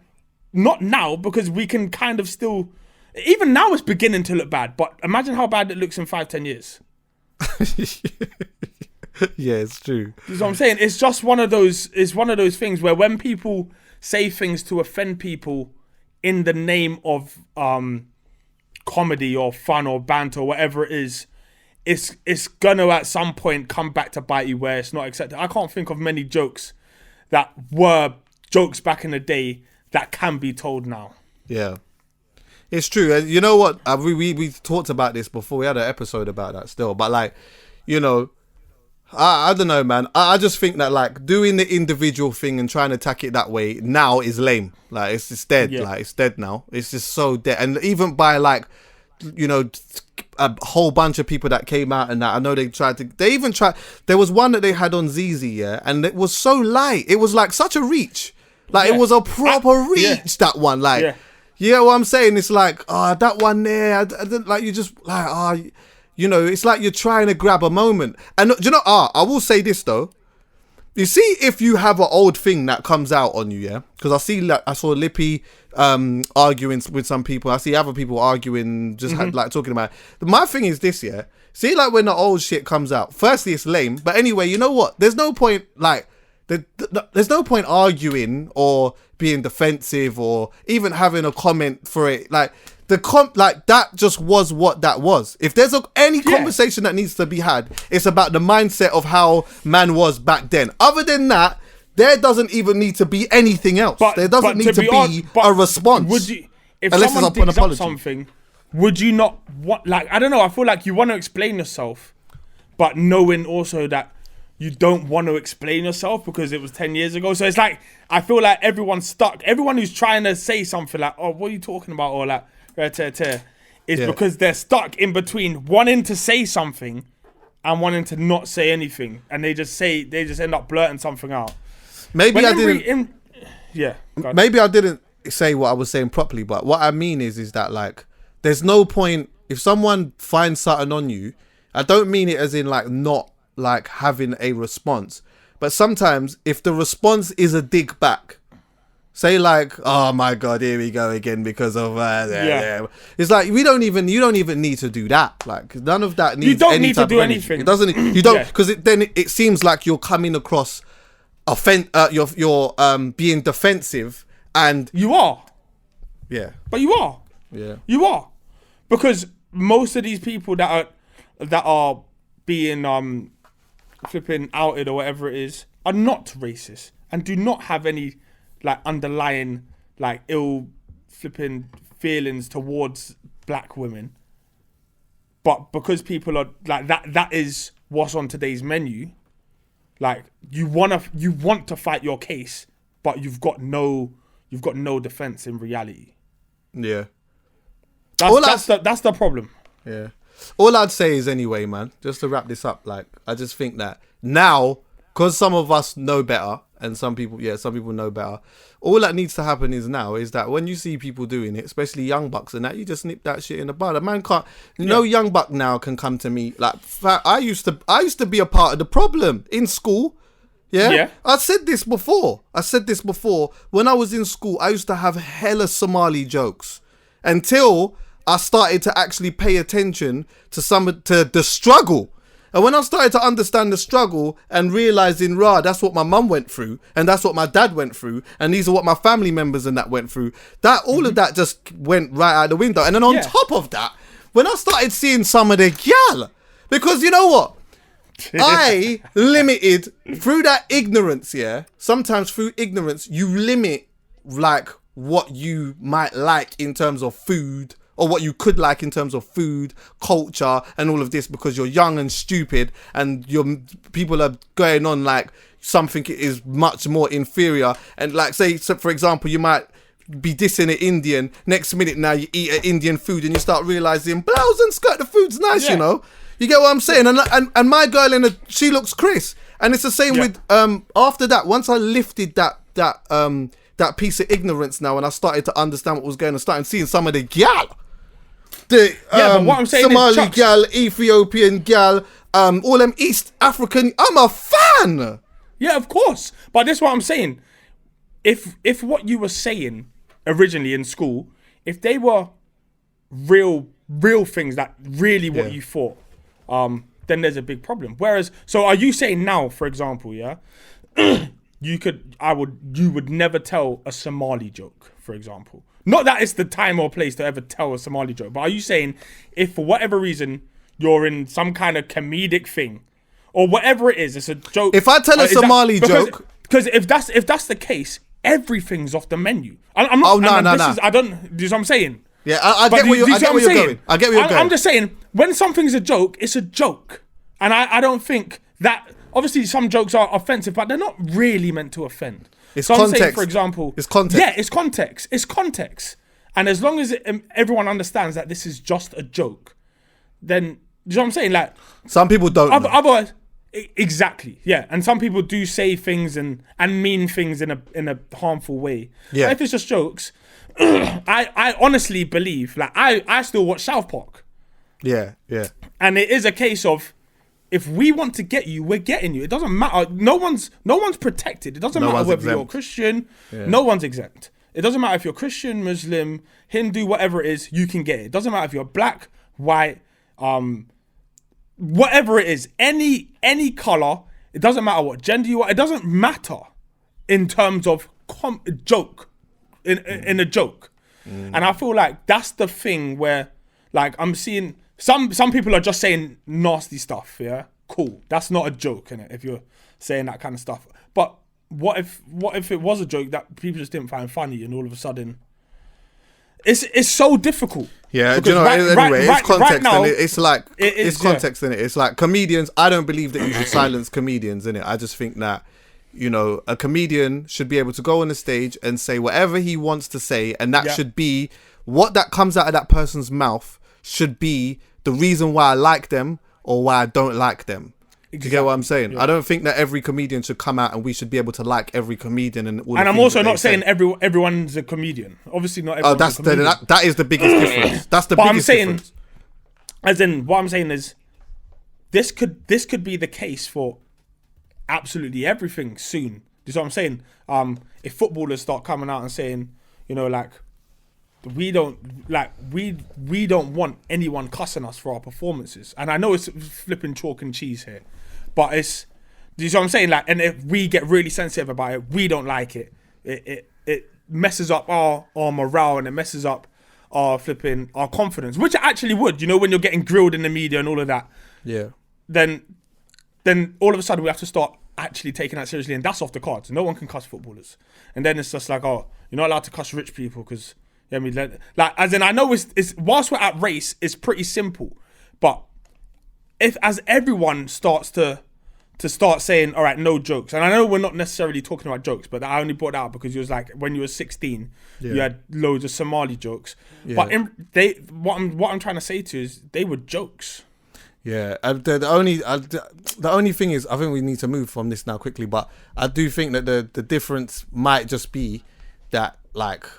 Not now, because we can kind of still. Even now, it's beginning to look bad. But imagine how bad it looks in 5-10 years. Yeah, it's true. You know what I'm saying? It's just one of those. It's one of those things where when people say things to offend people in the name of comedy or fun or banter or whatever it is, it's gonna at some point come back to bite you where it's not accepted. I can't think of many jokes that were jokes back in the day that can be told now. Yeah. It's true. You know what? We talked about this before. We had an episode about that still. But like, you know, I don't know, man. I just think that like doing the individual thing and trying to attack it that way now is lame. Like it's just dead. Yeah. Like it's dead now. It's just so dead. And even by like, you know, a whole bunch of people that came out and that, I know they even tried. There was one that they had on ZZ, yeah, and it was so light. It was like such a reach. Like it was a proper reach, that one. Like, you know what I'm saying? It's like, that one there, I didn't like, you just like, you know, it's like you're trying to grab a moment. And do you know, I will say this though. You see, if you have an old thing that comes out on you, yeah? Because I saw Lippy arguing with some people. I see other people arguing, just like talking about it. My thing is this, yeah? See, like when the old shit comes out, firstly, it's lame. But anyway, you know what? There's no point, like, there's no point arguing or being defensive or even having a comment for it. Like, like that just was what that was. If there's any conversation that needs to be had, it's about the mindset of how man was back then. Other than that, there doesn't even need to be anything else. There doesn't need to be a response. Would you, if someone digs up something, would you not want? Like, I don't know. I feel like you want to explain yourself, but knowing also that you don't want to explain yourself because it was 10 years ago. So it's like I feel like everyone's stuck. Everyone who's trying to say something like, "Oh, what are you talking about?" or like. Is because they're stuck in between wanting to say something and wanting to not say anything, and they just end up blurting something out. Maybe I didn't. Maybe I didn't say what I was saying properly, but what I mean is that like, there's no point if someone finds something on you. I don't mean it as in like not like having a response, but sometimes if the response is a dig back. Say like, oh my God, here we go again because of It's like you don't even need to do that. Like none of that needs. You don't any need type to do of anything. It doesn't. You don't because then it seems like you're coming across you're being defensive and you are. Yeah. But you are. Yeah. You are, because most of these people that are being flipping outed or whatever it is are not racist and do not have any like underlying like ill flipping feelings towards black women, but because people are like that is what's on today's menu. Like you want to fight your case, but you've got no defense in reality. Yeah, that's the problem. Yeah, all I'd say is anyway, man, just to wrap this up, like I just think that now, because some of us know better and some people know better. All that needs to happen is that when you see people doing it, especially young bucks and that, you just nip that shit in the bud. A man can't. No young buck now can come to me like. I used to be a part of the problem in school. Yeah. I said this before. When I was in school, I used to have hella Somali jokes until I started to actually pay attention to the struggle. And when I started to understand the struggle and realizing, that's what my mum went through, and that's what my dad went through, and these are what my family members and that went through, that all of that just went right out the window. And then on top of that, when I started seeing some of the gal, because you know what? I limited through that ignorance, sometimes through ignorance, you limit like what you might like in terms of food, or what you could like in terms of food, culture, and all of this, because you're young and stupid, and people are going on like something is much more inferior. And like, say, so for example, you might be dissing an Indian. Next minute now you eat an Indian food and you start realizing blouse and skirt, the food's nice, you know. You get what I'm saying? And my girl she looks Chris. And it's the same with after that. Once I lifted that piece of ignorance now, and I started to understand what was going on, starting seeing some of the gal. But what I'm saying Somali is, gal, Ethiopian gal, all them East African. I'm a fan. Yeah, of course. But this is what I'm saying. If what you were saying originally in school, if they were real things that really what you thought, then there's a big problem. Whereas, so are you saying now, for example, you would never tell a Somali joke, for example? Not that it's the time or place to ever tell a Somali joke, but are you saying if for whatever reason you're in some kind of comedic thing or whatever it is, it's a joke. If I tell a Somali joke, because if that's the case, everything's off the menu. I'm not. Oh no. I don't. Do you know what I'm saying? Yeah, I get where you're going. I get where you're going. I'm just saying, when something's a joke, it's a joke, and I don't think that. Obviously, some jokes are offensive, but they're not really meant to offend. It's context. I'm saying, for example, it's context. Yeah, it's context. It's context. And as long as everyone understands that this is just a joke, then you know what I'm saying? Like, some people don't. Otherwise, exactly. Yeah, and some people do say things and mean things in a harmful way. Yeah. But if it's just jokes, I honestly believe, like, I still watch South Park. Yeah. And it is a case of, if we want to get you, we're getting you. It doesn't matter. No one's protected. It doesn't matter whether you're Christian. Yeah. No one's exempt. It doesn't matter if you're Christian, Muslim, Hindu, whatever it is, you can get it. It doesn't matter if you're black, white, whatever it is, any color. It doesn't matter what gender you are. It doesn't matter in terms of joke, in a joke. And I feel like that's the thing where, like, I'm seeing. Some people are just saying nasty stuff, yeah? Cool. That's not a joke, innit, if you're saying that kind of stuff. But what if it was a joke that people just didn't find funny, and all of a sudden it's so difficult. Yeah, do you know, it's context, now, and it's context in it. It's like comedians, I don't believe that you should silence comedians, innit? I just think that, you know, a comedian should be able to go on the stage and say whatever he wants to say, and that should be what that comes out of that person's mouth should be the reason why I like them or why I don't like them. Exactly. Do you get what I'm saying? Yeah. I don't think that every comedian should come out and we should be able to like every comedian and all. And I'm also not saying everyone's a comedian. Obviously, not everyone's a comedian. That is the biggest difference. That's the biggest difference. As in, what I'm saying is, this could be the case for absolutely everything soon. Do you know what I'm saying? If footballers start coming out and saying, you know, like, we don't want anyone cussing us for our performances. And I know it's flipping chalk and cheese here, but it's, do you know what I'm saying? Like, and if we get really sensitive about it, we don't like it. It messes up our morale, and it messes up our confidence, which it actually would, you know, when you're getting grilled in the media and all of that. Yeah. Then all of a sudden we have to start actually taking that seriously, and that's off the cards. No one can cuss footballers. And then it's just like, oh, you're not allowed to cuss rich people because, yeah, I mean, like, as in, I know it's whilst we're at race, it's pretty simple, but as everyone starts to start saying, all right, no jokes, and I know we're not necessarily talking about jokes, but I only brought that up because it was like when you were 16, you had loads of Somali jokes, but what I'm trying to say to you is they were jokes. Yeah, the only thing is, I think we need to move from this now quickly. But I do think that the difference might just be that, like,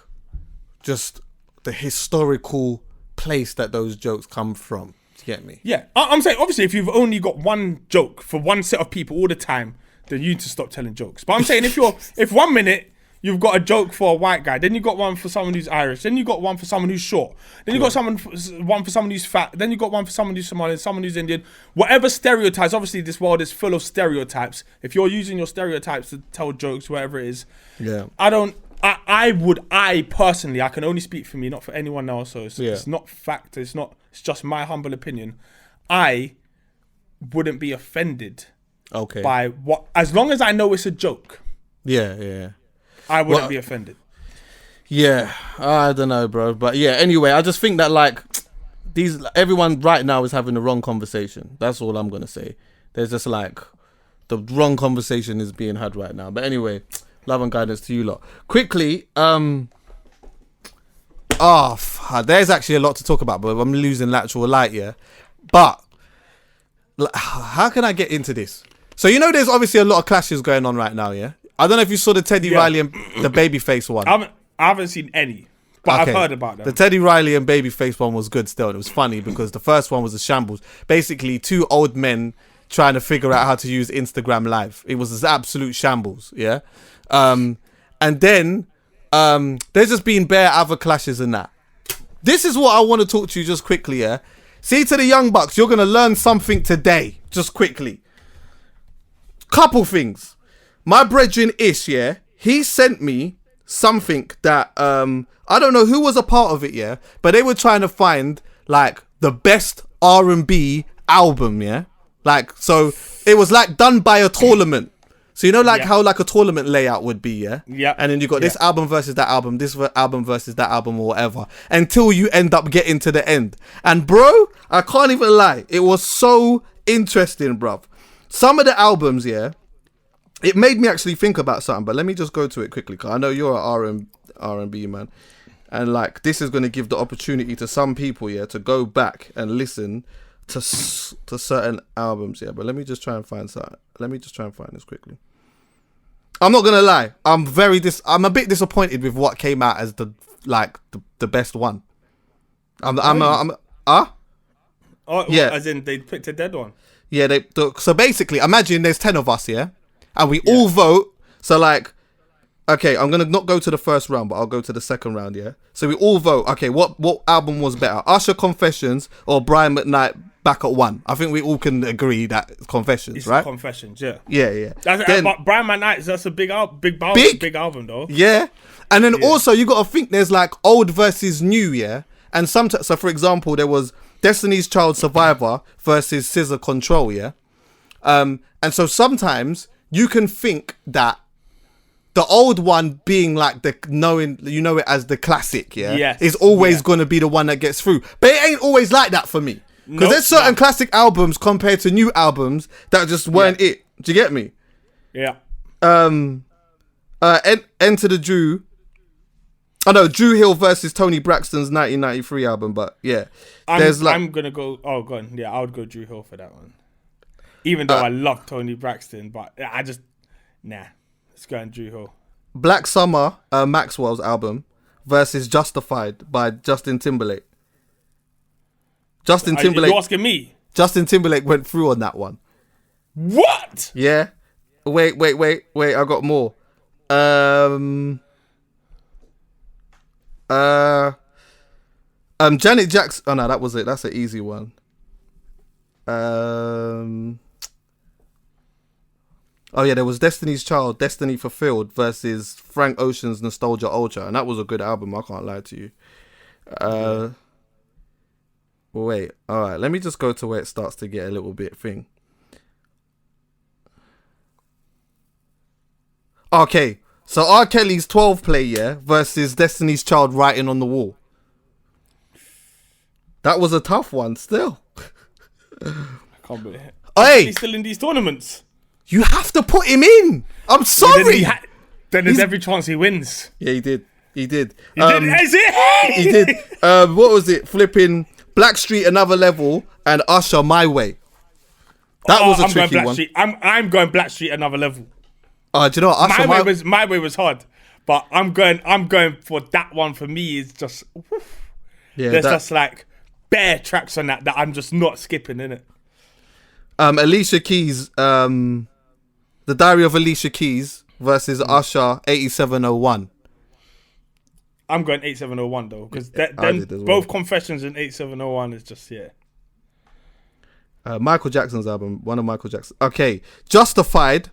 just the historical place that those jokes come from. Do you get me? Yeah, I'm saying obviously if you've only got one joke for one set of people all the time, then you need to stop telling jokes. But I'm saying if 1 minute you've got a joke for a white guy, then you got one for someone who's Irish, then you got one for someone who's short, then you got one for someone who's fat, then you got one for someone who's Somali, someone who's Indian. Whatever stereotypes, obviously this world is full of stereotypes. If you're using your stereotypes to tell jokes, whatever it is, I personally, I can only speak for me, not for anyone else. So it's not fact. It's just my humble opinion. I wouldn't be offended. Okay. By what, as long as I know it's a joke. Yeah. I wouldn't be offended. Yeah, I don't know, bro. But yeah, anyway, I just think that, like, everyone right now is having the wrong conversation. That's all I'm gonna say. There's just, like, the wrong conversation is being had right now. But anyway, love and guidance to you lot. Quickly, there's actually a lot to talk about, but I'm losing lateral light, yeah. But how can I get into this? So, you know, there's obviously a lot of clashes going on right now, yeah? I don't know if you saw the Teddy Riley and the Babyface one. I haven't seen any, but I've heard about them. The Teddy Riley and Babyface one was good still. It was funny because the first one was a shambles. Basically, two old men trying to figure out how to use Instagram Live. It was an absolute shambles, yeah? And then there's just been bare other clashes and that. This is what I want to talk to you just quickly, yeah? See, to the young bucks, you're going to learn something today, just quickly. Couple things. My brethren Ish, yeah, he sent me something that I don't know who was a part of it, yeah, but they were trying to find, like, the best R&B album, yeah, like, so it was like done by a tournament. So you know, like how like a tournament layout would be, yeah, and then you got this album versus that album, this album versus that album, or whatever, until you end up getting to the end. And bro, I can't even lie, it was so interesting, bruv. Some of the albums, yeah. It made me actually think about something, but let me just go to it quickly, because I know you're an R&B man, and like this is going to give the opportunity to some people, yeah, to go back and listen to certain albums, yeah. But let me just try and find something. Let me just try and find this quickly. I'm not gonna lie, I'm a bit disappointed with what came out as the best one. As in they picked a dead one. Yeah, so basically, imagine there's 10 of us, yeah. And we all vote. So, like, okay, I'm going to not go to the first round, but I'll go to the second round, yeah? So we all vote. Okay, what album was better? Usher Confessions or Brian McKnight Back at One? I think we all can agree that it's Confessions, it's right? Confessions, yeah. Yeah. But Brian McKnight, that's a big album, though. Yeah. And then also, you got to think there's, like, old versus new, yeah? And sometimes, so for example, there was Destiny's Child Survivor versus SZA Control, yeah? And so sometimes you can think that the old one being like it as the classic, yeah, is always going to be the one that gets through. But it ain't always like that for me. Because there's certain classic albums compared to new albums that just weren't it. Do you get me? Yeah. Enter the Drew. Oh no, Drew Hill versus Tony Braxton's 1993 album, but yeah. I'm gonna go. Oh, go on. Yeah, I would go Drew Hill for that one. Even though I love Tony Braxton, but I just let's go on Drew Hill. Black Summer, Maxwell's album versus Justified by Justin Timberlake. You're asking me? Justin Timberlake went through on that one. What? Yeah. Wait. I got more. Janet Jackson. Oh no, that was it. That's an easy one. Oh yeah, there was Destiny's Child, Destiny Fulfilled versus Frank Ocean's Nostalgia Ultra, and that was a good album. I can't lie to you. Wait, all right. Let me just go to where it starts to get a little bit thing. Okay, so R. Kelly's 12 play, yeah, versus Destiny's Child Writing on the Wall. That was a tough one, still. I can't believe it. Hey, he's still in these tournaments. You have to put him in. I'm sorry. Then there's every chance he wins. Yeah, he did. Is it? He did. What was it? Flipping Blackstreet Another Level, and Usher My Way. That was a tricky one. I'm going Blackstreet Another Level. Do you know what? Usher, My Way was hard, but I'm going for that one. For me, is just there's just like bare tracks on that I'm just not skipping, innit? Alicia Keys, The Diary of Alicia Keys versus Usher 8701. I'm going 8701 though, because both Confessions and 8701 is just Michael Jackson's album, one of Michael Jackson. Okay, Justified,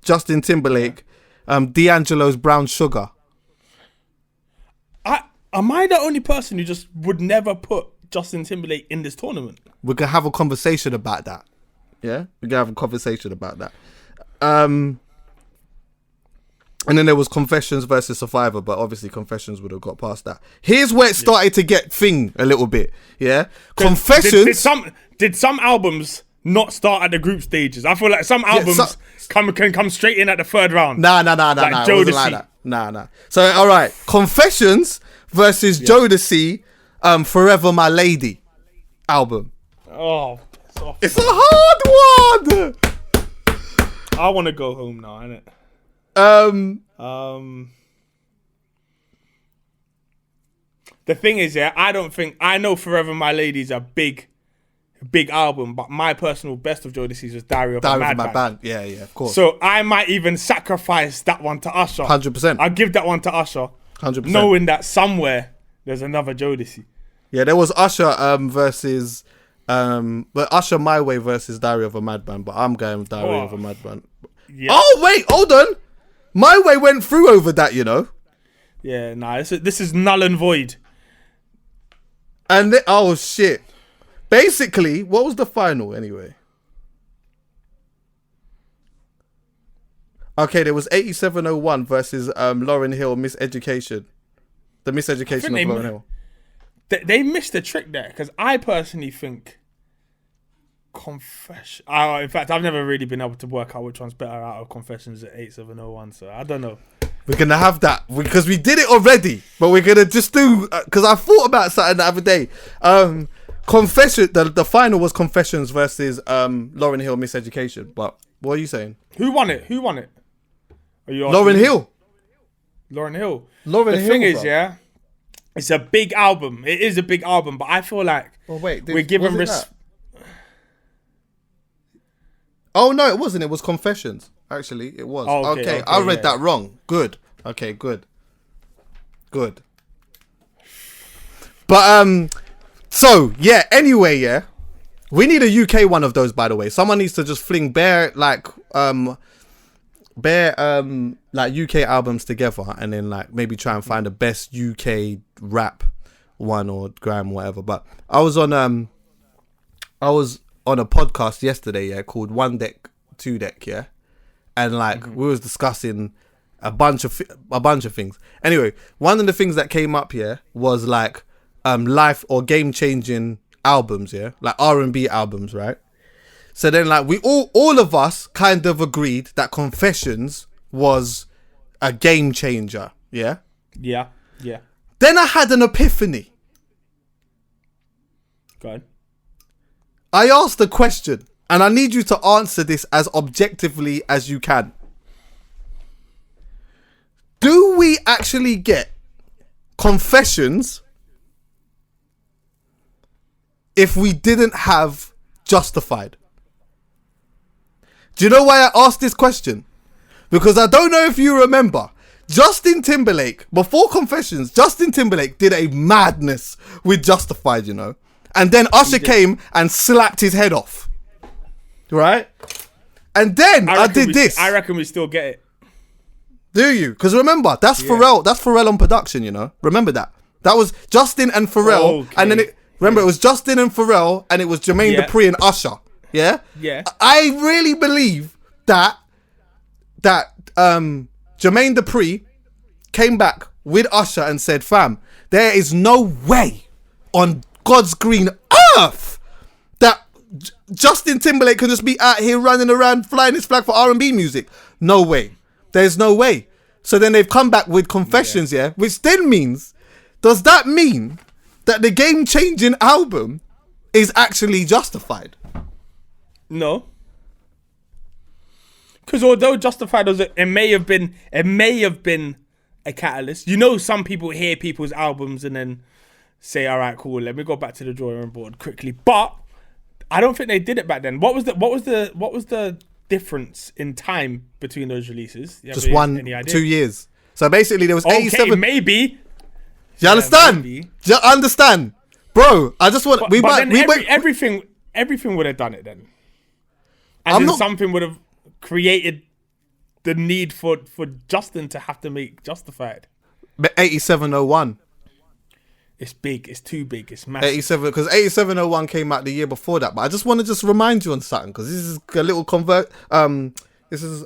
Justin Timberlake, D'Angelo's Brown Sugar. Am I the only person who just would never put Justin Timberlake in this tournament? We're gonna have a conversation about that. Yeah, we're gonna have a conversation about that. And then there was Confessions versus Survivor, but obviously Confessions would have got past that. Here's where it started to get thing a little bit. Yeah, Confessions. Did some albums not start at the group stages? I feel like some albums can come straight in at the third round. Nah. It wasn't like that. Nah. So all right, Confessions versus Jodeci, Forever My Lady album. Oh, it's a hard one. I want to go home now, innit? The thing is, I know Forever My Lady is a big album, but my personal best of Jodeci's was Diary of a Madman. Yeah, of course. So I might even sacrifice that one to Usher. 100%. I'll give that one to Usher. 100%. Knowing that somewhere there's another Jodeci. Yeah, there was Usher versus but Usher My Way versus Diary of a Madman, but I'm going with Diary of a Madman. Yeah. Oh wait, hold on. My Way went through over that, you know. Yeah, this is null and void. And oh shit. Basically, what was the final anyway? Okay, there was 8701 versus Lauryn Hill, Miseducation. The Miseducation of Lauryn Hill. They missed a trick there, because I personally think Confession. In fact, I've never really been able to work out which one's better out of Confessions at 8701, so I don't know. We're going to have that, because we did it already, but we're going to just do, because I thought about something the other day. Confession, the final was Confessions versus Lauryn Hill, Miseducation, but what are you saying? Who won it? Are you Lauryn Hill. Lauryn Hill. The thing is, it's a big album. It is a big album, but I feel like we're giving Oh no, it wasn't. It was Confessions. Actually, it was. Oh, okay, I read that wrong. Good. Okay, good. But so yeah. Anyway, we need a UK one of those. By the way, someone needs to just fling bare UK albums together, and then like maybe try and find the best UK rap one or grime whatever. But I was on a podcast yesterday, called One Deck, Two Deck, and like we was discussing a bunch of things. Anyway, one of the things that came up was like life or game changing albums, like R&B albums, right? So then like we all of us kind of agreed that Confessions was a game changer, Yeah. Then I had an epiphany. Go ahead. I asked a question, and I need you to answer this as objectively as you can. Do we actually get Confessions if we didn't have Justified? Do you know why I asked this question? Because I don't know if you remember, Justin Timberlake, before Confessions, Justin Timberlake did a madness with Justified, you know? And then Usher came and slapped his head off. Right? And then I did this. I reckon we still get it. Do you? Because remember, that's Pharrell. That's Pharrell on production, you know? Remember that. That was Justin and Pharrell. Okay. And then it was Justin and Pharrell, and it was Jermaine Dupri and Usher. Yeah? Yeah. I really believe that Jermaine Dupri came back with Usher and said, fam, there is no way on God's green earth that Justin Timberlake can just be out here running around flying his flag for R&B music. No way. There's no way. So then they've come back with Confessions, which then means, does that mean that the game-changing album is actually Justified? No. Because although Justified was, it may have been a catalyst. You know, some people hear people's albums and then say, "All right, cool. Let me go back to the drawing board quickly." But I don't think they did it back then. What was the difference in time between those releases? Just 2 years. So basically, there was 87. Okay, maybe. Do you understand? Maybe. Do you understand, bro? I just want everything would have done it then, and then something would have created the need for Justin to have to make Justified. But 8701. It's big. It's too big. It's massive. 87, because 8701 came out the year before that. But I just want to remind you on something, because this is a little this is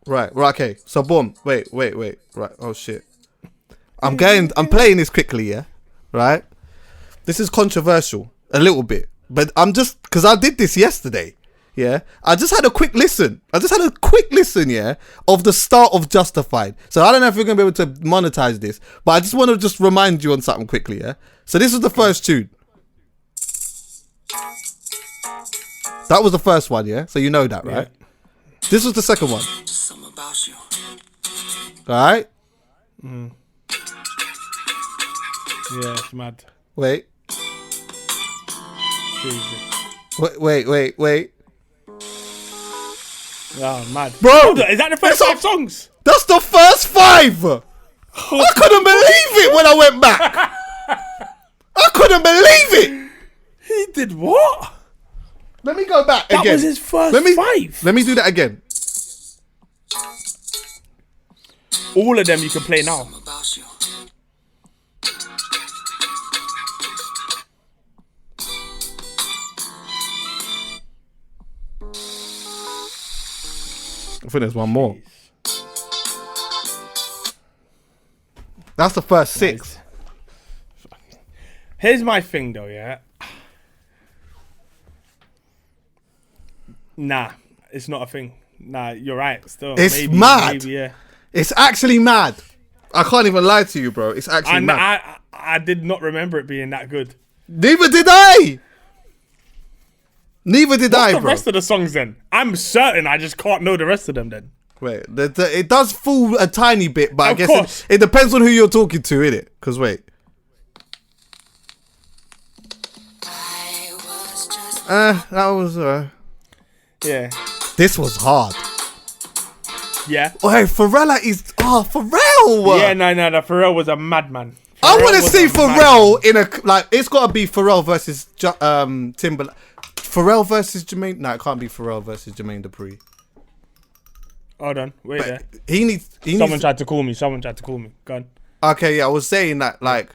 right. Okay. So boom. Wait. Right. Oh shit. I'm playing this quickly. Yeah. Right. This is controversial a little bit, but I'm just because I did this yesterday. Yeah, I just had a quick listen. Yeah, of the start of Justified. So I don't know if we're gonna be able to monetize this, but I just want to just remind you on something quickly. Yeah. So this is the first tune. That was the first one. Yeah. So you know that, right? Yeah. This was the second one. All right. Mm. Yeah, it's mad. Wait. Jesus. Wait. Oh, mad. Bro, is that the first 5 songs? That's the first 5. I couldn't believe it when I went back. I couldn't believe it. He did what? Let me go back again. That was his first 5. Let me do that again. All of them you can play now. I think there's one more. That's the first 6. Here's my thing though, yeah. Nah, it's not a thing. Nah, you're right. Still, it's mad. Yeah. It's actually mad. I can't even lie to you, bro. It's actually mad. I did not remember it being that good. Neither did I. What's the rest of the songs then? I'm certain I just can't know the rest of them then. Wait, it does fool a tiny bit, but I guess it depends on who you're talking to, innit? Because wait. That was yeah. This was hard. Yeah. Oh, hey, Pharrell is Pharrell. Yeah, no, Pharrell was a madman. I want to see Pharrell in a it's got to be Pharrell versus Timberlake. Pharrell versus Jermaine. No, it can't be Pharrell versus Jermaine Dupri. Hold on, wait there. Someone tried to call me. Go on. Okay, yeah, I was saying that I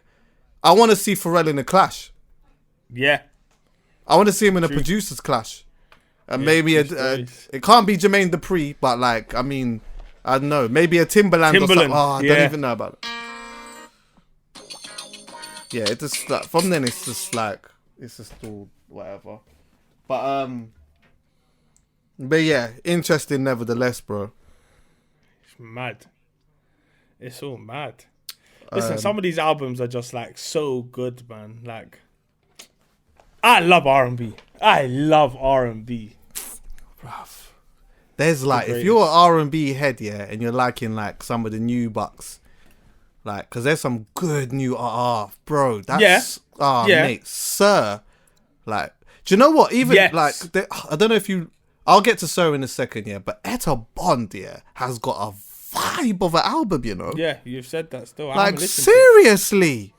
want to see Pharrell in a clash. Yeah. I want to see him in a producers clash, and maybe it can't be Jermaine Dupri, but I mean, I don't know, maybe a Timberland or something. Oh, I don't even know about it. Yeah, it just from then it's just all whatever. But yeah, interesting nevertheless, bro. It's mad. It's all mad. Listen, some of these albums are just so good, man. I love R&B. Bruv. There's if you're an R&B head, yeah, and you're liking some of the new bucks, because there's some good new bro. That's mate, sir. Do you know what? Even I don't know if you. I'll get to Sir in a second, yeah. But Etta Bond, yeah, has got a vibe of an album, you know. Yeah, you've said that still. Seriously.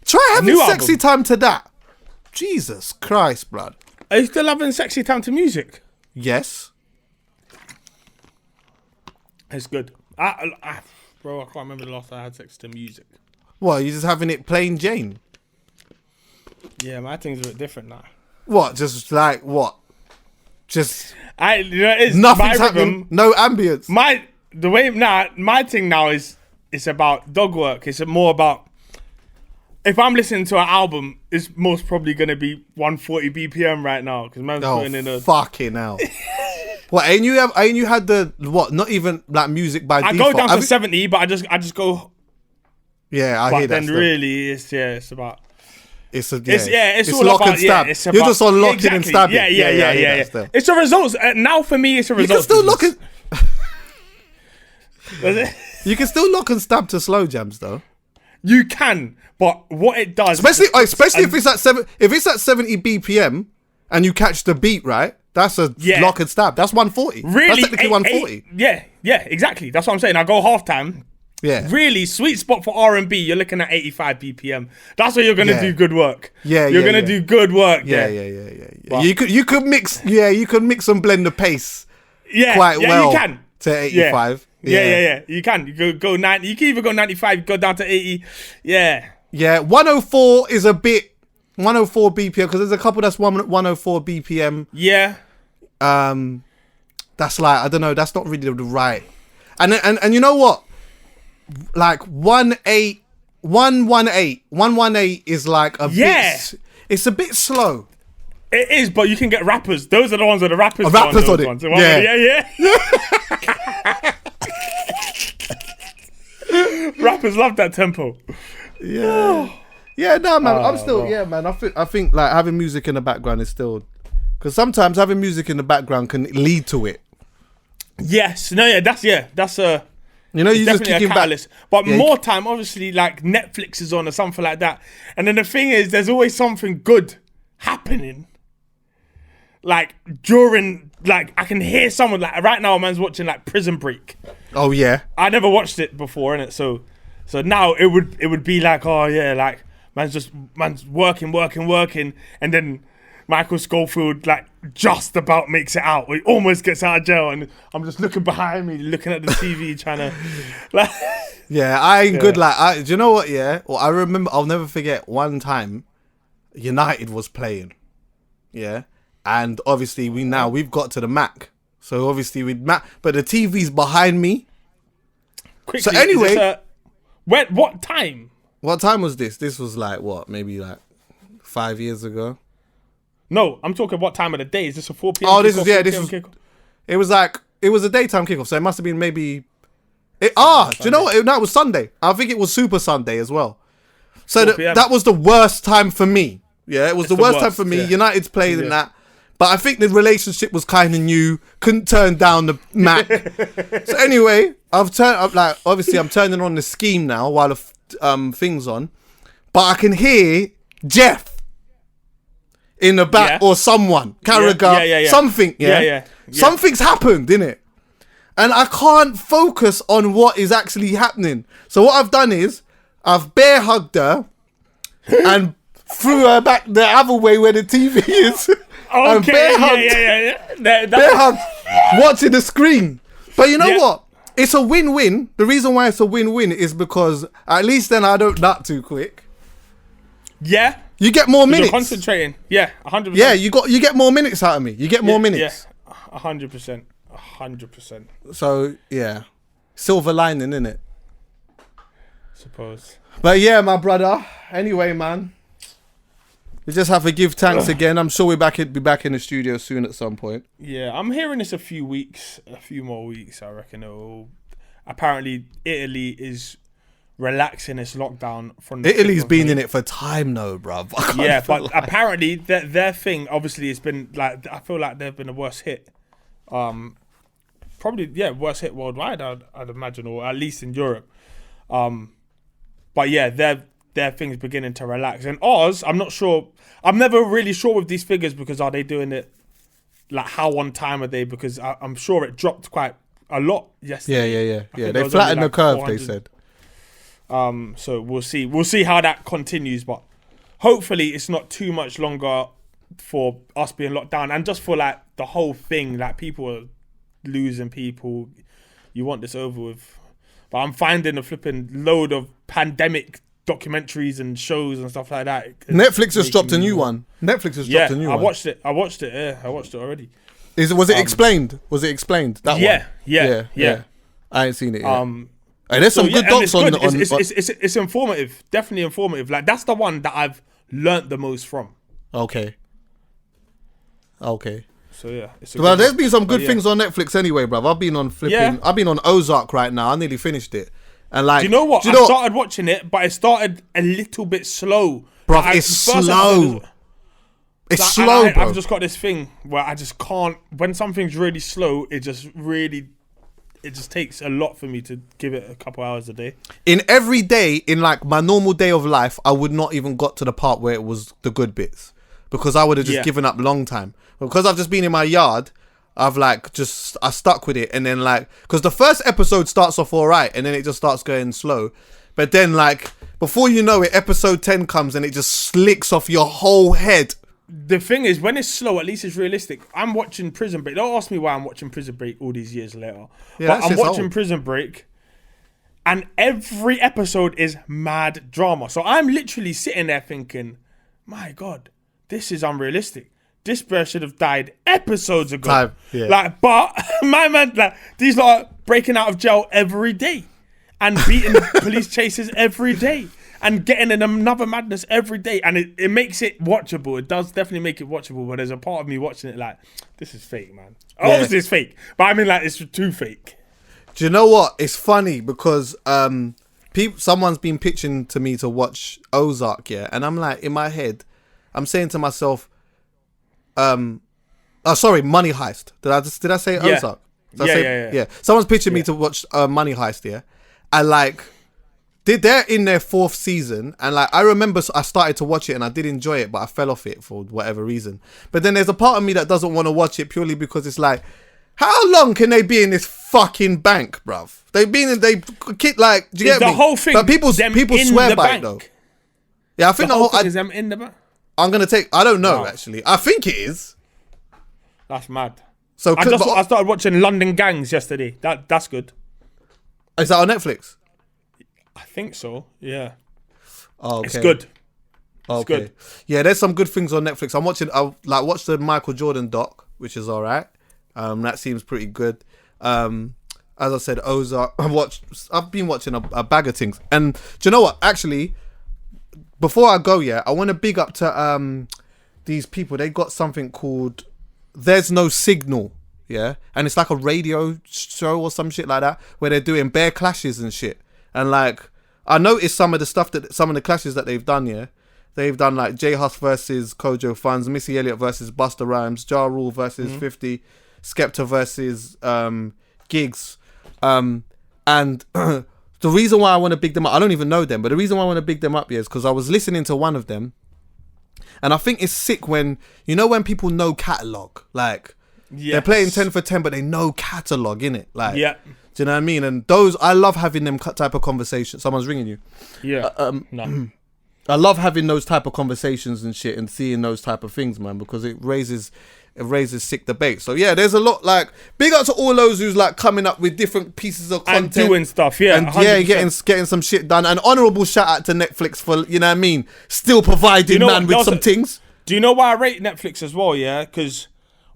Try having sexy time to that. Jesus Christ, blood. Are you still having sexy time to music? Yes. It's good. Bro, I can't remember the last time I had sex to music. What? You just having it plain Jane? Yeah, my thing's a bit different now. What? Just what? Just nothing's happening. No ambience. My thing now is it's about dog work. It's more about if I'm listening to an album, it's most probably gonna be 140 BPM right now because man's putting in a fucking hell. What? Ain't you had the what? Not even music by default. I go down to 70, but I just go Yeah, I but hear that. Then really, it's about. It's all lock and stab. You're just on locking and stabbing. Yeah. It's a results. Now for me, it's a results. You can still You can still lock and stab to slow jams though. You can, but what it does, especially if it's at 70 BPM and you catch the beat right, that's a lock and stab. That's 140. Really, that's technically 140. Yeah, exactly. That's what I'm saying. I go halftime. Yeah. Really, sweet spot for R&B, you're looking at 85 BPM. That's where you're going to do good work. You're going to do good work. Yeah. You could mix and blend the pace quite well. You can. To 85. Yeah. You can. You could go 90. You can even go 95, go down to 80. Yeah. Yeah, 104 is a bit 104 BPM because there's a couple that's 104 BPM. Yeah. That's like, I don't know, that's not really the right. And you know what? Like 118 is like a bit, it's a bit slow. It is, but you can get rappers. Those are the ones with the rappers. Rappers on it. Ones. Yeah. Rappers love that tempo. Yeah. No, man. I'm still, man. I think like having music in the background is still, because sometimes having music in the background can lead to it. Yes. No. That's a. You know, you just kicking back. But more time, obviously, like Netflix is on or something like that. And then the thing is, there's always something good happening. Like during, like I can hear someone like right now, a man's watching like Prison Break. Oh yeah. I never watched it before, innit? So now it would be like, oh yeah, like man's working, and then Michael Scofield like just about makes it out. He almost gets out of jail, and I'm just looking behind me, looking at the TV, trying to like. Yeah, I ain't good. Like, do you know what? Yeah, well, I remember. I'll never forget one time, United was playing. Yeah, and obviously we've got to the Mac, so obviously with Mac, but the TV's behind me. Quickly, so anyway, what time? What time was this? This was like what? Maybe like 5 years ago. No, I'm talking what time of the day. Is this a 4 p.m. Oh, this was kickoff? It was a daytime kickoff, so it must have been maybe. Do you know what? No, it was Sunday. I think it was Super Sunday as well. So that was the worst time for me. Yeah, it was the worst time for me. Yeah. United's playing in that. But I think the relationship was kind of new. Couldn't turn down the Mac. So anyway, I'm turning on the scheme now while the thing's on. But I can hear Jeff in the back or someone. Carragher. Something. Yeah. Something's happened, innit? And I can't focus on what is actually happening. So what I've done is I've bear hugged her and threw her back the other way where the TV is. Okay, bear hugged, watching the screen. But you know what? It's a win-win. The reason why it's a win-win is because at least then I don't nut too quick. Yeah. You get more minutes. You're concentrating. Yeah, 100%. Yeah, you get more minutes out of me. You get more minutes. Yeah, 100%. 100%. So, yeah. Silver lining, innit? Suppose. But yeah, my brother. Anyway, man. We just have to give thanks again. I'm sure we'll be back in the studio soon at some point. Yeah, I'm hearing this a few more weeks, I reckon. Apparently, Italy is relaxing its lockdown from Italy's been in it for time though, bruv. Yeah, but apparently their thing, obviously, it's been like, I feel like they've been a worse hit. Probably, worst hit worldwide, I'd imagine, or at least in Europe. But yeah, their thing's beginning to relax. And ours, I'm not sure. I'm never really sure with these figures because are they doing it, like how on time are they? Because I'm sure it dropped quite a lot yesterday. Yeah. They flattened the curve, they said. So we'll see. We'll see how that continues, but hopefully it's not too much longer for us being locked down, and just for like the whole thing, like people are losing people. You want this over with, but I'm finding a flipping load of pandemic documentaries and shows and stuff like that. Netflix has dropped a new one. I watched it. I watched it already. Was it explained? Was it explained? That one? Yeah. I ain't seen it yet. Hey, there's some good docs on. It's informative, definitely informative. Like that's the one that I've learnt the most from. Okay. So yeah, well, there's been some good things on Netflix anyway, bruv. I've been on Ozark right now. I nearly finished it, And like, do you know what? I started watching it, but it started a little bit slow. Bro, it's slow. It's slow, bro. I've just got this thing where I just can't. When something's really slow, it just takes a lot for me to give it a couple hours a day. In every day, in like my normal day of life, I would not even got to the part where it was the good bits, because I would have just given up long time. Because I've just been in my yard, I've like I stuck with it, and then like, because the first episode starts off all right, and then it just starts going slow, but then like before you know it, episode 10 comes and it just slicks off your whole head. The thing is, when it's slow, at least it's realistic. I'm watching Prison Break. Don't ask me why I'm watching Prison Break all these years later. Yeah, but I'm watching Prison Break, and every episode is mad drama. So I'm literally sitting there thinking, my God, this is unrealistic. This bear should have died episodes ago. Like, but my man, like, these lot are breaking out of jail every day and beating police chases every day. And getting in another madness every day. And it makes it watchable. It does definitely make it watchable. But there's a part of me watching it like, this is fake, man. Yeah. Obviously it's fake. But I mean, like, it's too fake. Do you know what? It's funny because someone's been pitching to me to watch Ozark, yeah? And I'm like, in my head, I'm saying to myself, Money Heist. Did I say Ozark? Yeah. Someone's pitching me to watch Money Heist, yeah? And like... They're in their 4th season, and like I remember I started to watch it and I did enjoy it, but I fell off it for whatever reason. But then there's a part of me that doesn't want to watch it purely because it's like, how long can they be in this fucking bank, bruv? They've been in, do you get the me? Whole thing, but people swear by it though. Yeah, I think the whole thing is them in the bank. I don't know actually. I think it is. That's mad. So I started watching London Gangs yesterday. That's good. Is that on Netflix? I think so, yeah. Oh, okay. It's good. It's good. Yeah, there's some good things on Netflix. I watched the Michael Jordan doc, which is all right. That seems pretty good. As I said, Ozark. I've been watching a bag of things. And do you know what? Actually, before I go, I want to big up to these people. They got something called There's No Signal, yeah? And it's like a radio show or some shit like that, where they're doing bare clashes and shit. And like, I noticed some of the clashes that they've done, yeah. They've done like J Hus versus Kojo Funds, Missy Elliott versus Busta Rhymes, Ja Rule versus 50, Skepta versus Gigs. And the reason why I want to big them up, I don't even know them, but the reason why I want to big them up is because I was listening to one of them, and I think it's sick when people know catalog, like they're playing 10 for 10, but they know catalog, innit? Like, yeah. Do you know what I mean? And I love having them type of conversations. Someone's ringing you. Yeah. No. I love having those type of conversations and shit and seeing those type of things, man, because it raises sick debate. So yeah, there's a lot, like, big up to all those who's like coming up with different pieces of content and doing stuff, yeah, and 100%. getting some shit done. And honourable shout out to Netflix for, you know what I mean, still providing with some things. Do you know why I rate Netflix as well? Yeah, because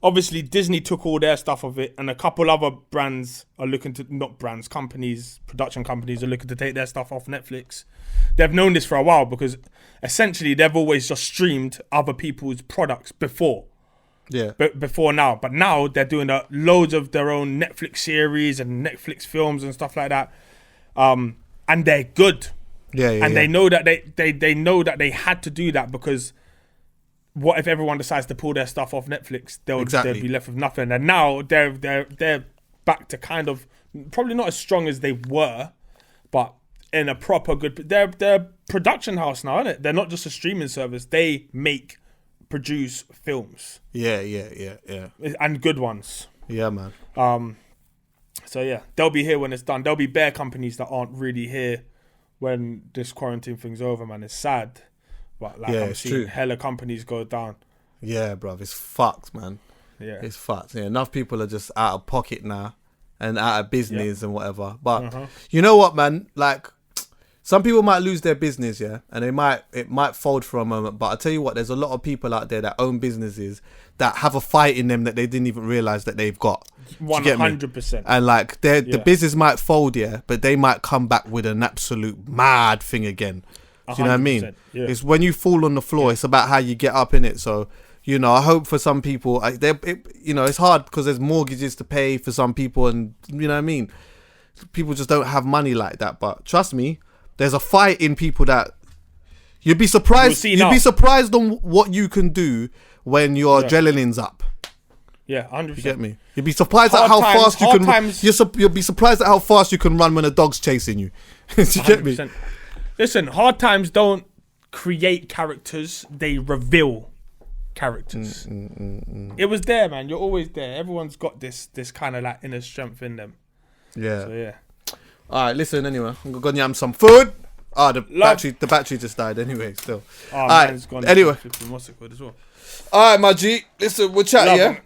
obviously Disney took all their stuff of it, and a couple other brands are looking to, production companies are looking to take their stuff off Netflix. They've known this for a while because essentially they've always just streamed other people's products before. Yeah. Before now. But now they're doing loads of their own Netflix series and Netflix films and stuff like that. And they're good. Yeah. They know that they know that they had to do that because what if everyone decides to pull their stuff off Netflix? They'll be left with nothing. And now they're back to kind of probably not as strong as they were, but in a proper good. They're a production house now, isn't it? They're not just a streaming service. They produce films. Yeah. And good ones. Yeah, man. So yeah, they'll be here when it's done. There'll be bare companies that aren't really here when this quarantine thing's over, man. It's sad. But like, I'm seeing hella companies go down. Yeah, bruv, it's fucked, man. Yeah, it's fucked. Yeah, enough people are just out of pocket now and out of business and whatever. But you know what, man? Like, some people might lose their business, yeah, and it might fold for a moment. But I tell you what, there's a lot of people out there that own businesses that have a fight in them that they didn't even realize that they've got. 100%. And like, the business might fold, yeah, but they might come back with an absolute mad thing again. Do you know what I mean? Yeah. It's when you fall on the floor, it's about how you get up in it. So, you know, I hope for some people, it's hard because there's mortgages to pay for some people, and you know what I mean. people just don't have money like that. But trust me, there's a fight in people that you'd be surprised. You'd be surprised on what you can do when your adrenaline's up. Yeah, 100%. You get me? You'd be surprised at how fast you can. You'll be surprised at how fast you can run when a dog's chasing you. You get me? Listen, hard times don't create characters; they reveal characters. It was there, man. You're always there. Everyone's got this kind of like inner strength in them. Yeah. So yeah. All right. Listen. Anyway, I'm gonna yam some food. The battery just died. Anyway, still. All right. Gone anyway. What's it called as well? All right, my G. Listen, we'll chat. Yeah.